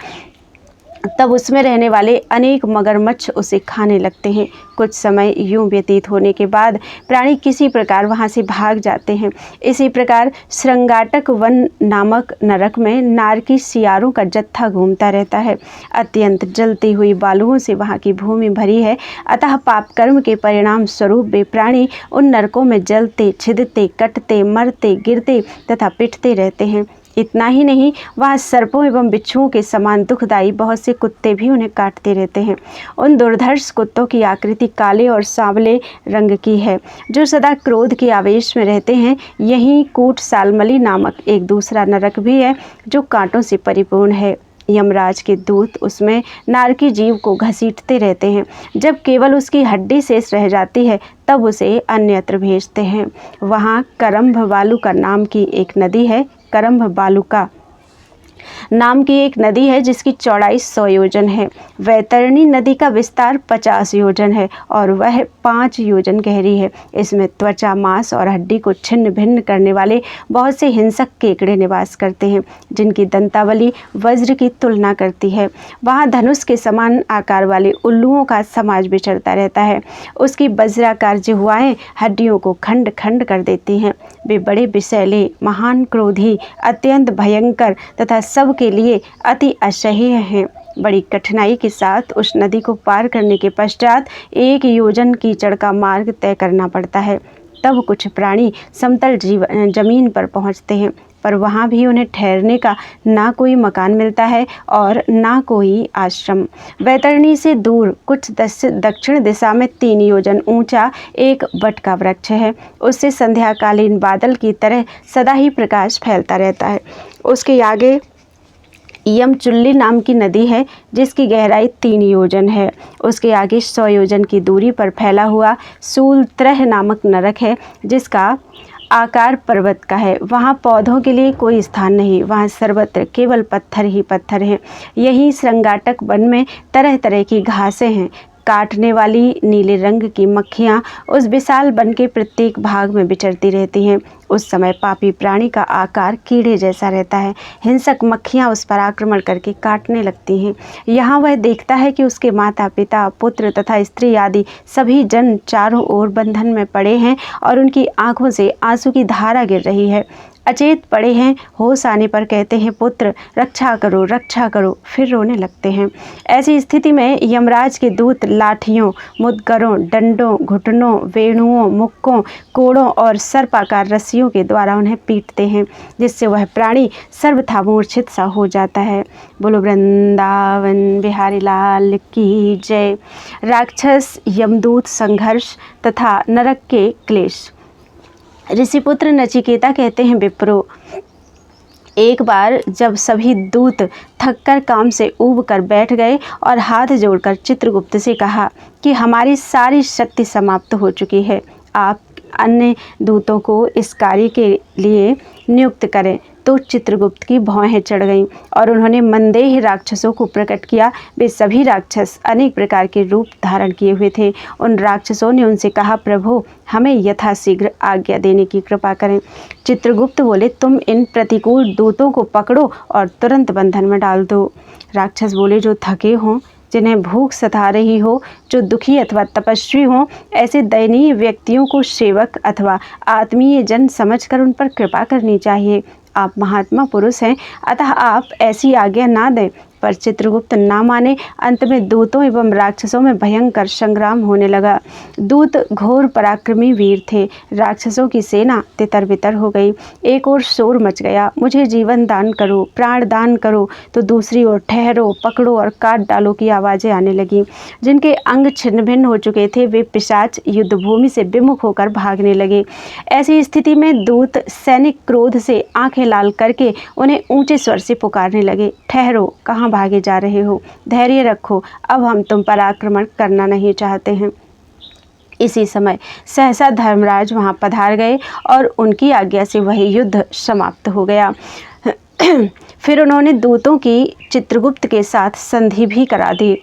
A: तब उसमें रहने वाले अनेक मगरमच्छ उसे खाने लगते हैं। कुछ समय यूं व्यतीत होने के बाद प्राणी किसी प्रकार वहां से भाग जाते हैं। इसी प्रकार श्रृंगाटक वन नामक नरक में नारकी सियारों का जत्था घूमता रहता है। अत्यंत जलती हुई बालुओं से वहां की भूमि भरी है, अतः पाप कर्म के परिणाम स्वरूप वे प्राणी उन नरकों में जलते, छिदते, कटते, मरते, गिरते तथा पिटते रहते हैं। इतना ही नहीं, वहाँ सर्पों एवं बिच्छुओं के समान दुखदायी बहुत से कुत्ते भी उन्हें काटते रहते हैं। उन दुर्धर्ष कुत्तों की आकृति काले और सांवले रंग की है, जो सदा क्रोध के आवेश में रहते हैं। यहीं कूट सालमली नामक एक दूसरा नरक भी है, जो कांटों से परिपूर्ण है। यमराज के दूत उसमें नारकी जीव को घसीटते रहते हैं। जब केवल उसकी हड्डी शेष रह जाती है, तब उसे अन्यत्र भेजते हैं। वहाँ करम्भ बालुका नाम की एक नदी है। करम्भ बालुका नाम की एक नदी है जिसकी चौड़ाई 100 योजन है। वैतरणी नदी का विस्तार 50 योजन है और वह 5 योजन गहरी है। इसमें त्वचा, मांस और हड्डी को छिन्न भिन्न करने वाले बहुत से हिंसक केकड़े निवास करते हैं, जिनकी दंतावली वज्र की तुलना करती है। वहाँ धनुष के समान आकार वाले उल्लुओं का समाज विचरता रहता है। उसकी वज्राकार जिह्वाएं हड्डियों को खंड खंड कर देती हैं। वे बड़े विषैले, महान क्रोधी, अत्यंत भयंकर तथा सब के लिए अति असह्य हैं। बड़ी कठिनाई के साथ उस नदी को पार करने के पश्चात 1 योजन कीचड़ का मार्ग तय करना पड़ता है। तब कुछ प्राणी समतल जमीन पर पहुंचते हैं, पर वहाँ भी उन्हें ठहरने का ना कोई मकान मिलता है और ना कोई आश्रम। वैतरणी से दूर कुछ दक्षिण दिशा में 3 योजन ऊंचा एक वट का वृक्ष है। उससे संध्याकालीन बादल की तरह सदा ही प्रकाश फैलता रहता है। उसके आगे यमचुल्ली नाम की नदी है जिसकी गहराई 3 योजन है। उसके आगे 100 योजन की दूरी पर फैला हुआ सूलत्रह नामक नरक है जिसका आकार पर्वत का है। वहाँ पौधों के लिए कोई स्थान नहीं, वहाँ सर्वत्र केवल पत्थर ही पत्थर हैं। यही श्रृंगाटक वन में तरह तरह की घासें हैं। काटने वाली नीले रंग की मक्खियाँ उस विशाल वन के प्रत्येक भाग में विचरती रहती हैं। उस समय पापी प्राणी का आकार कीड़े जैसा रहता है। हिंसक मक्खियाँ उस पर आक्रमण करके काटने लगती हैं। यहाँ वह देखता है कि उसके माता पिता पुत्र तथा स्त्री आदि सभी जन चारों ओर बंधन में पड़े हैं और उनकी आंखों से आंसू की धारा गिर रही है। अचेत पड़े हैं। होश आने पर कहते हैं पुत्र रक्षा करो, फिर रोने लगते हैं। ऐसी स्थिति में यमराज के दूत लाठियों, मुदगरों, डंडों, घुटनों, वेणुओं, मुक्कों, कोड़ों और सर्पाकार रस्सियों के द्वारा उन्हें पीटते हैं जिससे वह प्राणी सर्वथा मूर्छित सा हो जाता है। बोलो वृंदावन बिहारी लाल की जय। राक्षस यमदूत संघर्ष तथा नरक के क्लेश। ऋषिपुत्र नचिकेता कहते हैं विप्रो, एक बार जब सभी दूत थककर काम से ऊब कर बैठ गए और हाथ जोड़कर चित्रगुप्त से कहा कि हमारी सारी शक्ति समाप्त हो चुकी है, आप अन्य दूतों को इस कार्य के लिए नियुक्त करें, तो चित्रगुप्त की भौहें चढ़ गईं और उन्होंने मंदेह राक्षसों को प्रकट किया। वे सभी राक्षस अनेक प्रकार के रूप धारण किए हुए थे। उन राक्षसों ने उनसे कहा, प्रभु हमें यथाशीघ्र आज्ञा देने की कृपा करें। चित्रगुप्त बोले, तुम इन प्रतिकूल दूतों को पकड़ो और तुरंत बंधन में डाल दो। राक्षस बोले, जो थके हों, जिन्हें भूख सता रही हो, जो दुखी अथवा तपस्वी हों, ऐसे दयनीय व्यक्तियों को सेवक अथवा आत्मीय जन समझकर उन पर कृपा करनी चाहिए। आप महात्मा पुरुष हैं, अतः आप ऐसी आज्ञा ना दें। पर चित्रगुप्त ना माने। अंत में दूतों एवं राक्षसों में भयंकर संग्राम होने लगा। दूत घोर पराक्रमी वीर थे। राक्षसों की सेना तितर बितर हो गई। एक ओर शोर मच गया, मुझे जीवन दान करो, प्राण दान करो, तो दूसरी ओर ठहरो, पकड़ो और काट डालो की आवाज़ें आने लगी। जिनके अंग छिन्न भिन्न हो चुके थे वे पिशाच युद्धभूमि से विमुख होकर भागने लगे। ऐसी स्थिति में दूत सैनिक क्रोध से आंखें लाल करके उन्हें ऊंचे स्वर से पुकारने लगे, ठहरो, कहाँ भागे जा रहे हो, धैर्य रखो, अब हम तुम पर आक्रमण करना नहीं चाहते हैं। इसी समय सहसा धर्मराज वहां पधार गए और उनकी आज्ञा से वह युद्ध समाप्त हो गया। फिर उन्होंने दूतों की चित्रगुप्त के साथ संधि भी करा दी।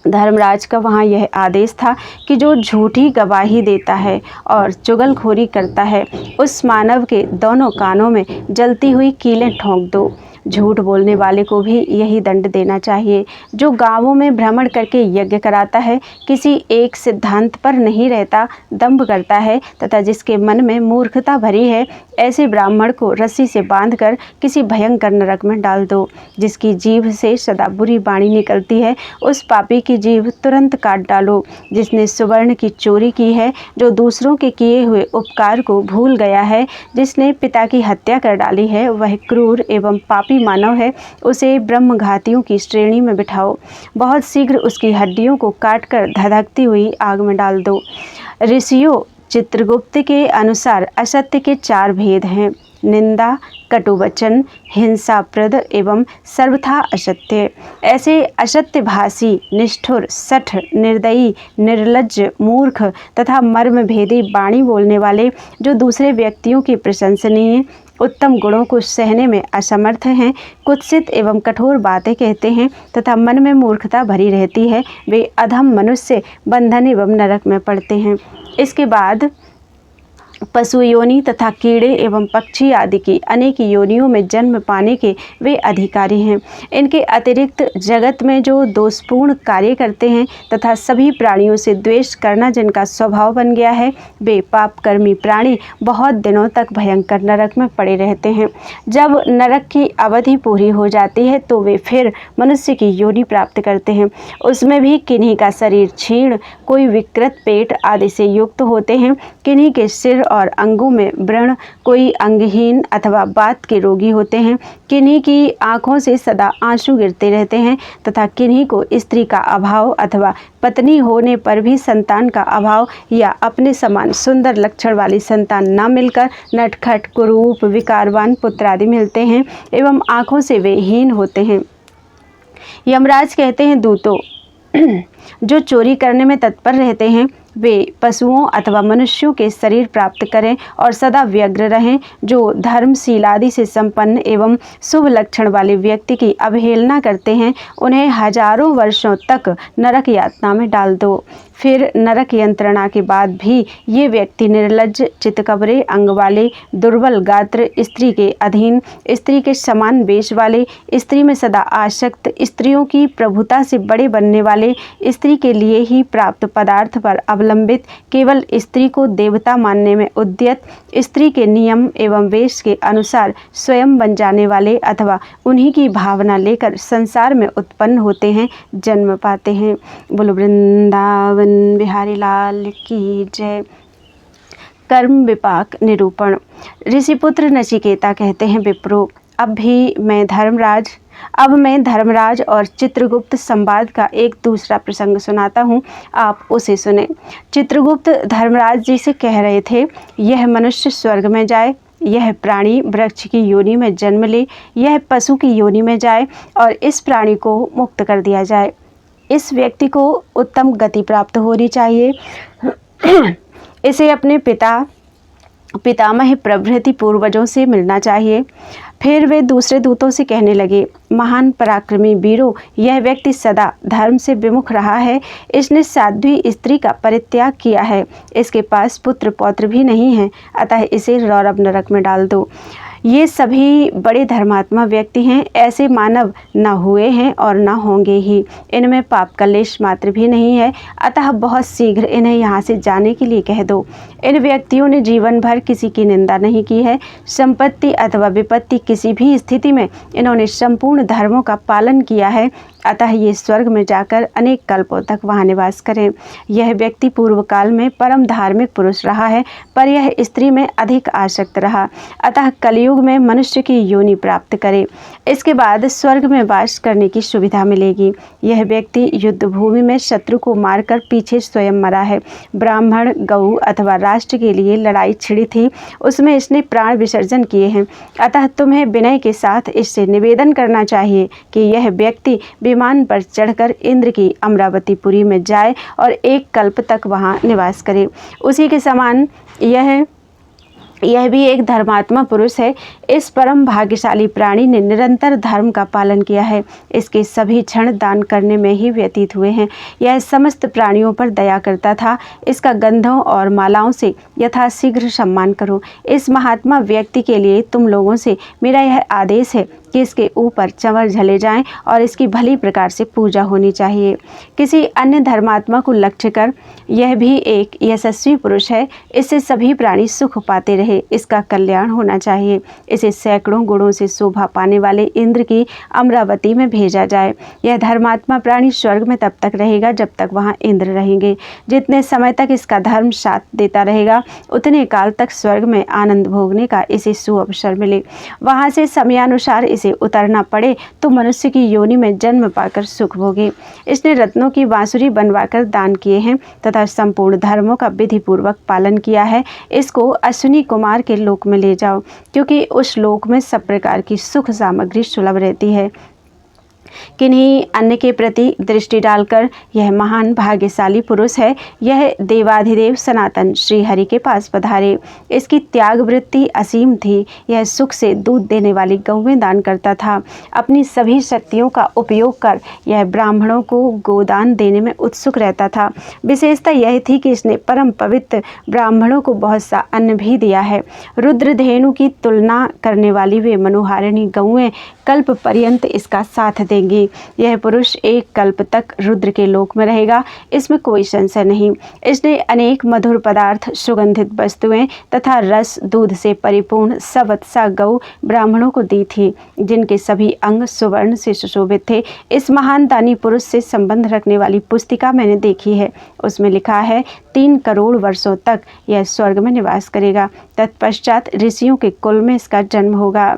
A: धर्मराज का वहाँ यह आदेश था कि जो झूठी गवाही देता है और चुगलखोरी करता है उस मानव के दोनों कानों में जलती हुई कीलें ठोंक दो। झूठ बोलने वाले को भी यही दंड देना चाहिए। जो गांवों में भ्रमण करके यज्ञ कराता है, किसी एक सिद्धांत पर नहीं रहता, दंभ करता है तथा जिसके मन में मूर्खता भरी है, ऐसे ब्राह्मण को रस्सी से बांधकर किसी भयंकर नरक में डाल दो। जिसकी जीभ से सदा बुरी वाणी निकलती है, उस पापी की जीभ तुरंत काट डालो। जिसने सुवर्ण की चोरी की है, जो दूसरों के किए हुए उपकार को भूल गया है, जिसने पिता की हत्या कर डाली है, वह क्रूर एवं पापी मानव है, उसे ब्रह्मघातियों की श्रेणी में बिठाओ। बहुत शीघ्र उसकी हड्डियों को काटकर धधकती हुई आग में डाल दो। ऋषियों, चित्रगुप्त के अनुसार असत्य के 4 भेद हैं: निंदा, कटुवचन, हिंसाप्रद एवं सर्वथा असत्य। ऐसे असत्य भाषी, निष्ठुर, सठ, निर्दयी, निर्लज्ज, मूर्ख तथा मर्मभेदी वाणी बोलने वाले, जो दूसरे व्यक्तियों की प्रशंसनीय उत्तम गुणों को सहने में असमर्थ हैं, कुत्सित एवं कठोर बातें कहते हैं तथा मन में मूर्खता भरी रहती है, वे अधम मनुष्य बंधन एवं नरक में पड़ते हैं। इसके बाद पशु योनि तथा कीड़े एवं पक्षी आदि की अनेक योनियों में जन्म पाने के वे अधिकारी हैं। इनके अतिरिक्त जगत में जो दोषपूर्ण कार्य करते हैं तथा सभी प्राणियों से द्वेष करना जिनका स्वभाव बन गया है, वे पापकर्मी प्राणी बहुत दिनों तक भयंकर नरक में पड़े रहते हैं। जब नरक की अवधि पूरी हो जाती है तो वे फिर मनुष्य की योनि प्राप्त करते हैं। उसमें भी किन्हीं का शरीर क्षीण, कोई विकृत पेट आदि से युक्त होते हैं, किन्हीं के सिर और अंगों में व्रण, कोई अंगहीन अथवा बात के रोगी होते हैं, किन्हीं की आँखों से सदा आंसू गिरते रहते हैं तथा किन्हीं को स्त्री का अभाव अथवा पत्नी होने पर भी संतान का अभाव या अपने समान सुंदर लक्षण वाली संतान न मिलकर नटखट, कुरूप, विकारवान पुत्र आदि मिलते हैं एवं आँखों से वे हीन होते हैं। यमराज कहते हैं, दूतों, जो चोरी करने में तत्पर रहते हैं वे पशुओं अथवा मनुष्यों के शरीर प्राप्त करें और सदा व्यग्र रहें। जो धर्मशीलादि से संपन्न एवं शुभ लक्षण वाले व्यक्ति की अवहेलना करते हैं उन्हें हजारों वर्षों तक नरक यातना में डाल दो। फिर नरक यंत्रणा के बाद भी ये व्यक्ति निर्लज्ज, चितकबरे अंग वाले, दुर्बल गात्र, स्त्री के अधीन, स्त्री के समान वेश वाले, स्त्री में सदा आसक्त, स्त्रियों की प्रभुता से बड़े बनने वाले, स्त्री के लिए ही प्राप्त पदार्थ पर अवलंबित, केवल स्त्री को देवता मानने में उद्यत, स्त्री के नियम एवं वेश के अनुसार स्वयं बन जाने वाले अथवा उन्हीं की भावना लेकर संसार में उत्पन्न होते हैं, जन्म पाते हैं। बोलो वृंदावन बिहारी लाल की जय। कर्म विपाक निरूपण। ऋषिपुत्र नचिकेता कहते हैं, विप्रो, अब मैं धर्मराज और चित्रगुप्त संवाद का एक दूसरा प्रसंग सुनाता हूँ, आप उसे सुने। चित्रगुप्त धर्मराज जी से कह रहे थे, यह मनुष्य स्वर्ग में जाए, यह प्राणी वृक्ष की योनि में जन्म ले, यह पशु की योनि में जाए और इस प्राणी को मुक्त कर दिया जाए। इस व्यक्ति को उत्तम गति प्राप्त होनी चाहिए। इसे अपने पितामह प्रभृति पूर्वजों से मिलना चाहिए। फिर वे दूसरे दूतों से कहने लगे, महान पराक्रमी वीरों, यह व्यक्ति सदा धर्म से विमुख रहा है। इसने साध्वी स्त्री का परित्याग किया है। इसके पास पुत्र पौत्र भी नहीं है, अतः इसे रौरव नरक में डाल दो। ये सभी बड़े धर्मात्मा व्यक्ति हैं, ऐसे मानव न हुए हैं और न होंगे ही। इनमें पाप का लेश मात्र भी नहीं है, अतः बहुत शीघ्र इन्हें यहाँ से जाने के लिए कह दो। इन व्यक्तियों ने जीवन भर किसी की निंदा नहीं की है। संपत्ति अथवा विपत्ति किसी भी स्थिति में इन्होंने संपूर्ण धर्मों का पालन किया है, अतः ये स्वर्ग में जाकर अनेक कल्पों तक वहाँ निवास करें। यह व्यक्ति पूर्व काल में परम धार्मिक पुरुष रहा है, पर यह स्त्री में अधिक आसक्त रहा, अतः कलयुग में मनुष्य की योनि प्राप्त करे। इसके बाद स्वर्ग में वास करने की सुविधा मिलेगी। यह व्यक्ति युद्ध भूमि में शत्रु को मारकर पीछे स्वयं मरा है। ब्राह्मण, गऊ अथवा राष्ट्र के लिए लड़ाई छिड़ी थी, उसमें इसने प्राण विसर्जन किए हैं, अतः तुम्हें विनय के साथ इससे निवेदन करना चाहिए कि यह व्यक्ति विमान पर चढ़कर इंद्र की अमरावतीपुरी में जाए और एक कल्प तक वहाँ निवास करे। उसी के समान यह भी एक धर्मात्मा पुरुष है। इस परम भाग्यशाली प्राणी ने निरंतर धर्म का पालन किया है। इसके सभी क्षण दान करने में ही व्यतीत हुए हैं। यह समस्त प्राणियों पर दया करता था। इसका गंधों और मालाओं से यथाशीघ्र सम्मान करो। इस महात्मा व्यक्ति के लिए तुम लोगों से मेरा यह आदेश है कि इसके ऊपर चंवर झले जाएं और इसकी भली प्रकार से पूजा होनी चाहिए। किसी अन्य धर्मात्मा को लक्ष्य कर, यह भी एक यशस्वी पुरुष है, इससे सभी प्राणी सुख पाते रहे, इसका कल्याण होना चाहिए। इसे सैकड़ों गुणों से शोभा पाने वाले इंद्र की अमरावती में भेजा जाए। यह धर्मात्मा प्राणी स्वर्ग में तब तक रहेगा जब तक वहाँ इंद्र रहेंगे। जितने समय तक इसका धर्म साथ देता रहेगा, उतने काल तक स्वर्ग में आनंद भोगने का इसे सुअवसर मिले। वहाँ से समयानुसार इसे उतरना पड़े तो मनुष्य की योनि में जन्म पाकर सुख भोगे। इसने रत्नों की बांसुरी बनवाकर दान किए हैं तथा संपूर्ण धर्मों का विधि पूर्वक पालन किया है। इसको अश्विनी कुमार के लोक में ले जाओ, क्योंकि उस लोक में सब प्रकार की सुख सामग्री सुलभ रहती है। किन्हीं अन्य के प्रति दृष्टि डालकर यह महान भाग्यशाली पुरुष है। यह देवाधिदेव सनातन श्री हरि के पास पधारे। इसकी त्याग वृत्ति असीम थी। यह सुख से दूध देने वाली गौवें दान करता था। अपनी सभी शक्तियों का उपयोग कर यह ब्राह्मणों को गोदान देने में उत्सुक रहता था। विशेषता यह थी कि इसने परम पवित्र ब्राह्मणों को बहुत सा अन्न भी दिया है। रुद्रधेनु की तुलना करने वाली वे मनोहारिणी गौवें कल्प पर्यंत इसका साथ देंगी। देंगी। यह पुरुष एक कल्प तक रुद्र के लोक में रहेगा, इसमें कोई संशय नहीं। इसने अनेक मधुर पदार्थ, सुगंधित वस्तुएं तथा रस, दूध से परिपूर्ण सवत्सा गौ ब्राह्मणों को दी थी, जिनके सभी अंग सुवर्ण से सुशोभित थे। इस महान दानी पुरुष से संबंध रखने वाली पुस्तिका मैंने देखी है। उसमें लिखा है 3 करोड़ वर्षों तक यह स्वर्ग में निवास करेगा। तत्पश्चात ऋषियों के कुल में इसका जन्म होगा।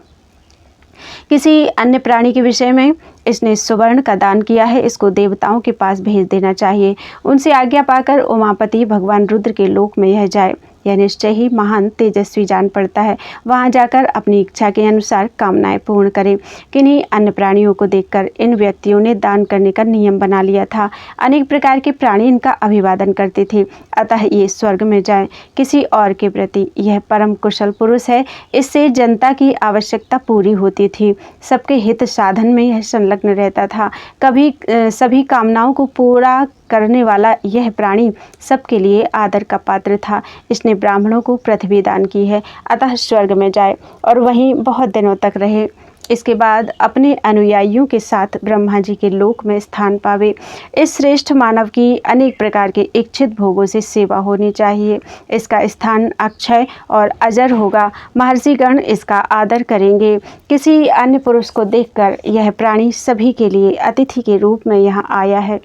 A: किसी अन्य प्राणी के विषय में इसने सुवर्ण का दान किया है, इसको देवताओं के पास भेज देना चाहिए। उनसे आज्ञा पाकर उमापति भगवान रुद्र के लोक में यह जाए। यह निश्चय ही महान तेजस्वी जान पड़ता है। वहाँ जाकर अपनी इच्छा के अनुसार कामनाएं पूर्ण करें। किन्हीं अन्य प्राणियों को देखकर इन व्यक्तियों ने दान करने का नियम बना लिया था। अनेक प्रकार के प्राणी इनका अभिवादन करते थे, अतः ये स्वर्ग में जाएं। किसी और के प्रति यह परम कुशल पुरुष है। इससे जनता की आवश्यकता पूरी होती थी। सबके हित साधन में यह संलग्न रहता था। कभी सभी कामनाओं को पूरा करने वाला यह प्राणी सबके लिए आदर का पात्र था। इसने ब्राह्मणों को पृथ्वी दान की है, अतः स्वर्ग में जाए और वहीं बहुत दिनों तक रहे। इसके बाद अपने अनुयायियों के साथ ब्रह्मा जी के लोक में स्थान पावे। इस श्रेष्ठ मानव की अनेक प्रकार के इच्छित भोगों से सेवा होनी चाहिए। इसका स्थान अक्षय और अजर होगा। महर्षिगण इसका आदर करेंगे। किसी अन्य पुरुष को देखकर यह प्राणी सभी के लिए अतिथि के रूप में यहाँ आया है।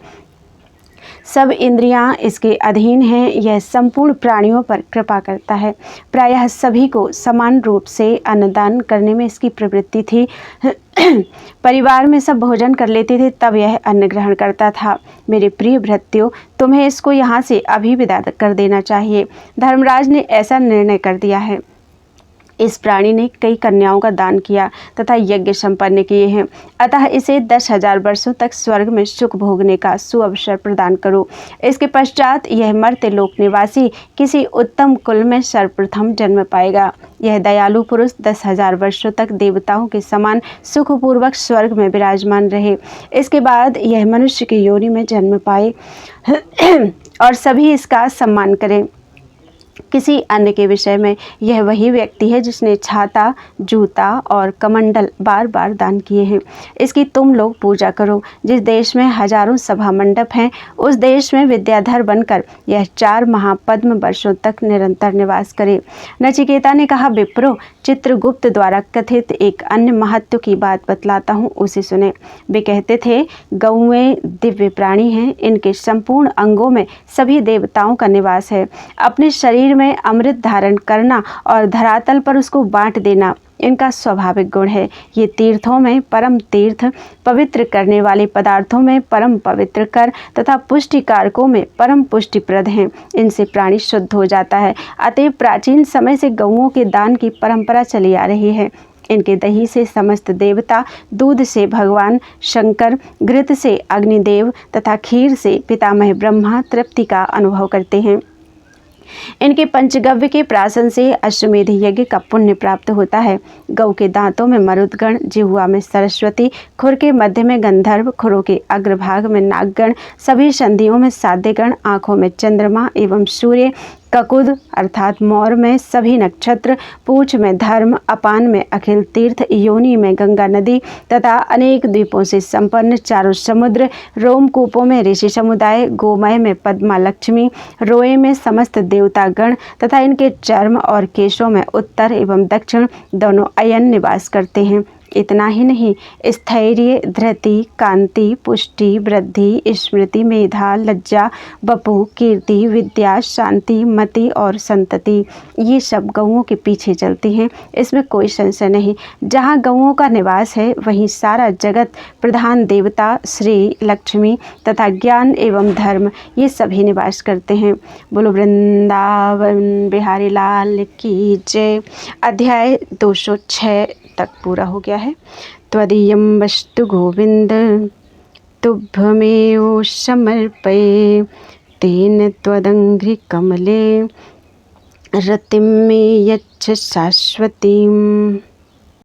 A: सब इंद्रियां इसके अधीन हैं। यह संपूर्ण प्राणियों पर कृपा करता है। प्रायः सभी को समान रूप से अन्नदान करने में इसकी प्रवृत्ति थी। परिवार में सब भोजन कर लेते थे, तब यह अन्न ग्रहण करता था। मेरे प्रिय भृत्यों, तुम्हें इसको यहाँ से अभी विदा कर देना चाहिए। धर्मराज ने ऐसा निर्णय कर दिया है। इस प्राणी ने कई कन्याओं का दान किया तथा यज्ञ संपन्न किए हैं, अतः इसे 10,000 वर्षों तक स्वर्ग में सुख भोगने का सुअवसर प्रदान करो। इसके पश्चात यह मर्त्य लोक निवासी किसी उत्तम कुल में सर्वप्रथम जन्म पाएगा। यह दयालु पुरुष 10,000 वर्षों तक देवताओं के समान सुखपूर्वक स्वर्ग में विराजमान रहे। इसके बाद यह मनुष्य की योनि में जन्म पाए और सभी इसका सम्मान करें। किसी अन्य के विषय में यह वही व्यक्ति है जिसने छाता, जूता और कमंडल बार बार दान किए हैं। इसकी तुम लोग पूजा करो। जिस देश में हजारों सभा मंडप हैं, उस देश में विद्याधर बनकर यह 4 महापद्म वर्षों तक निरंतर निवास करे। नचिकेता ने कहा, विप्रो, चित्रगुप्त द्वारा कथित एक अन्य महत्व की बात बतलाता हूँ, उसे सुने। वे कहते थे, गौएं दिव्य प्राणी हैं। इनके संपूर्ण अंगों में सभी देवताओं का निवास है। अपने शरीर में अमृत धारण करना और धरातल पर उसको बांट देना इनका स्वाभाविक गुण है। ये तीर्थों में परम तीर्थ, पवित्र करने वाले पदार्थों में परम पवित्र कर तथा पुष्टि कारकों में परम पुष्टिप्रद हैं। इनसे प्राणी शुद्ध हो जाता है। अतएव प्राचीन समय से गौओं के दान की परंपरा चली आ रही है। इनके दही से समस्त देवता, दूध से भगवान शंकर, घृत से अग्निदेव तथा खीर से पितामह ब्रह्मा तृप्ति का अनुभव करते हैं। इनके पंचगव्य के प्राशन से अश्वमेध यज्ञ का पुण्य प्राप्त होता है। गौ के दांतों में मरुदगण, जिह्वा में सरस्वती, खुर के मध्य में गंधर्व, खुरों के अग्रभाग में नागगण, सभी संधियों में साध्यगण, आँखों में चंद्रमा एवं सूर्य, ककुद अर्थात मोर में सभी नक्षत्र, पूंछ में धर्म, अपान में अखिल तीर्थ, योनि में गंगा नदी तथा अनेक द्वीपों से संपन्न चारों समुद्र, रोमकूपों में ऋषि समुदाय, गोमय में पद्मा लक्ष्मी, रोए में समस्त देवतागण तथा इनके चर्म और केशों में उत्तर एवं दक्षिण दोनों अयन निवास करते हैं। इतना ही नहीं, स्थैर्य, धृति, कांति, पुष्टि, वृद्धि, स्मृति, मेधा, लज्जा, बपु, कीर्ति, विद्या, शांति, मति और संतति, ये सब गौओं के पीछे चलती हैं। इसमें कोई संशय नहीं। जहाँ गौओं का निवास है, वहीं सारा जगत, प्रधान देवता, श्री, लक्ष्मी तथा ज्ञान एवं धर्म, ये सभी निवास करते हैं। बोलो वृंदावन बिहारी लाल की जय। अध्याय 206 तक पूरा हो गया है। त्वदीयं वस्तु गोविंद तुभ्यमेव समर्पये, तेन त्वदंघ्रि कमले रतिं मे यच्छ शाश्वतीम्।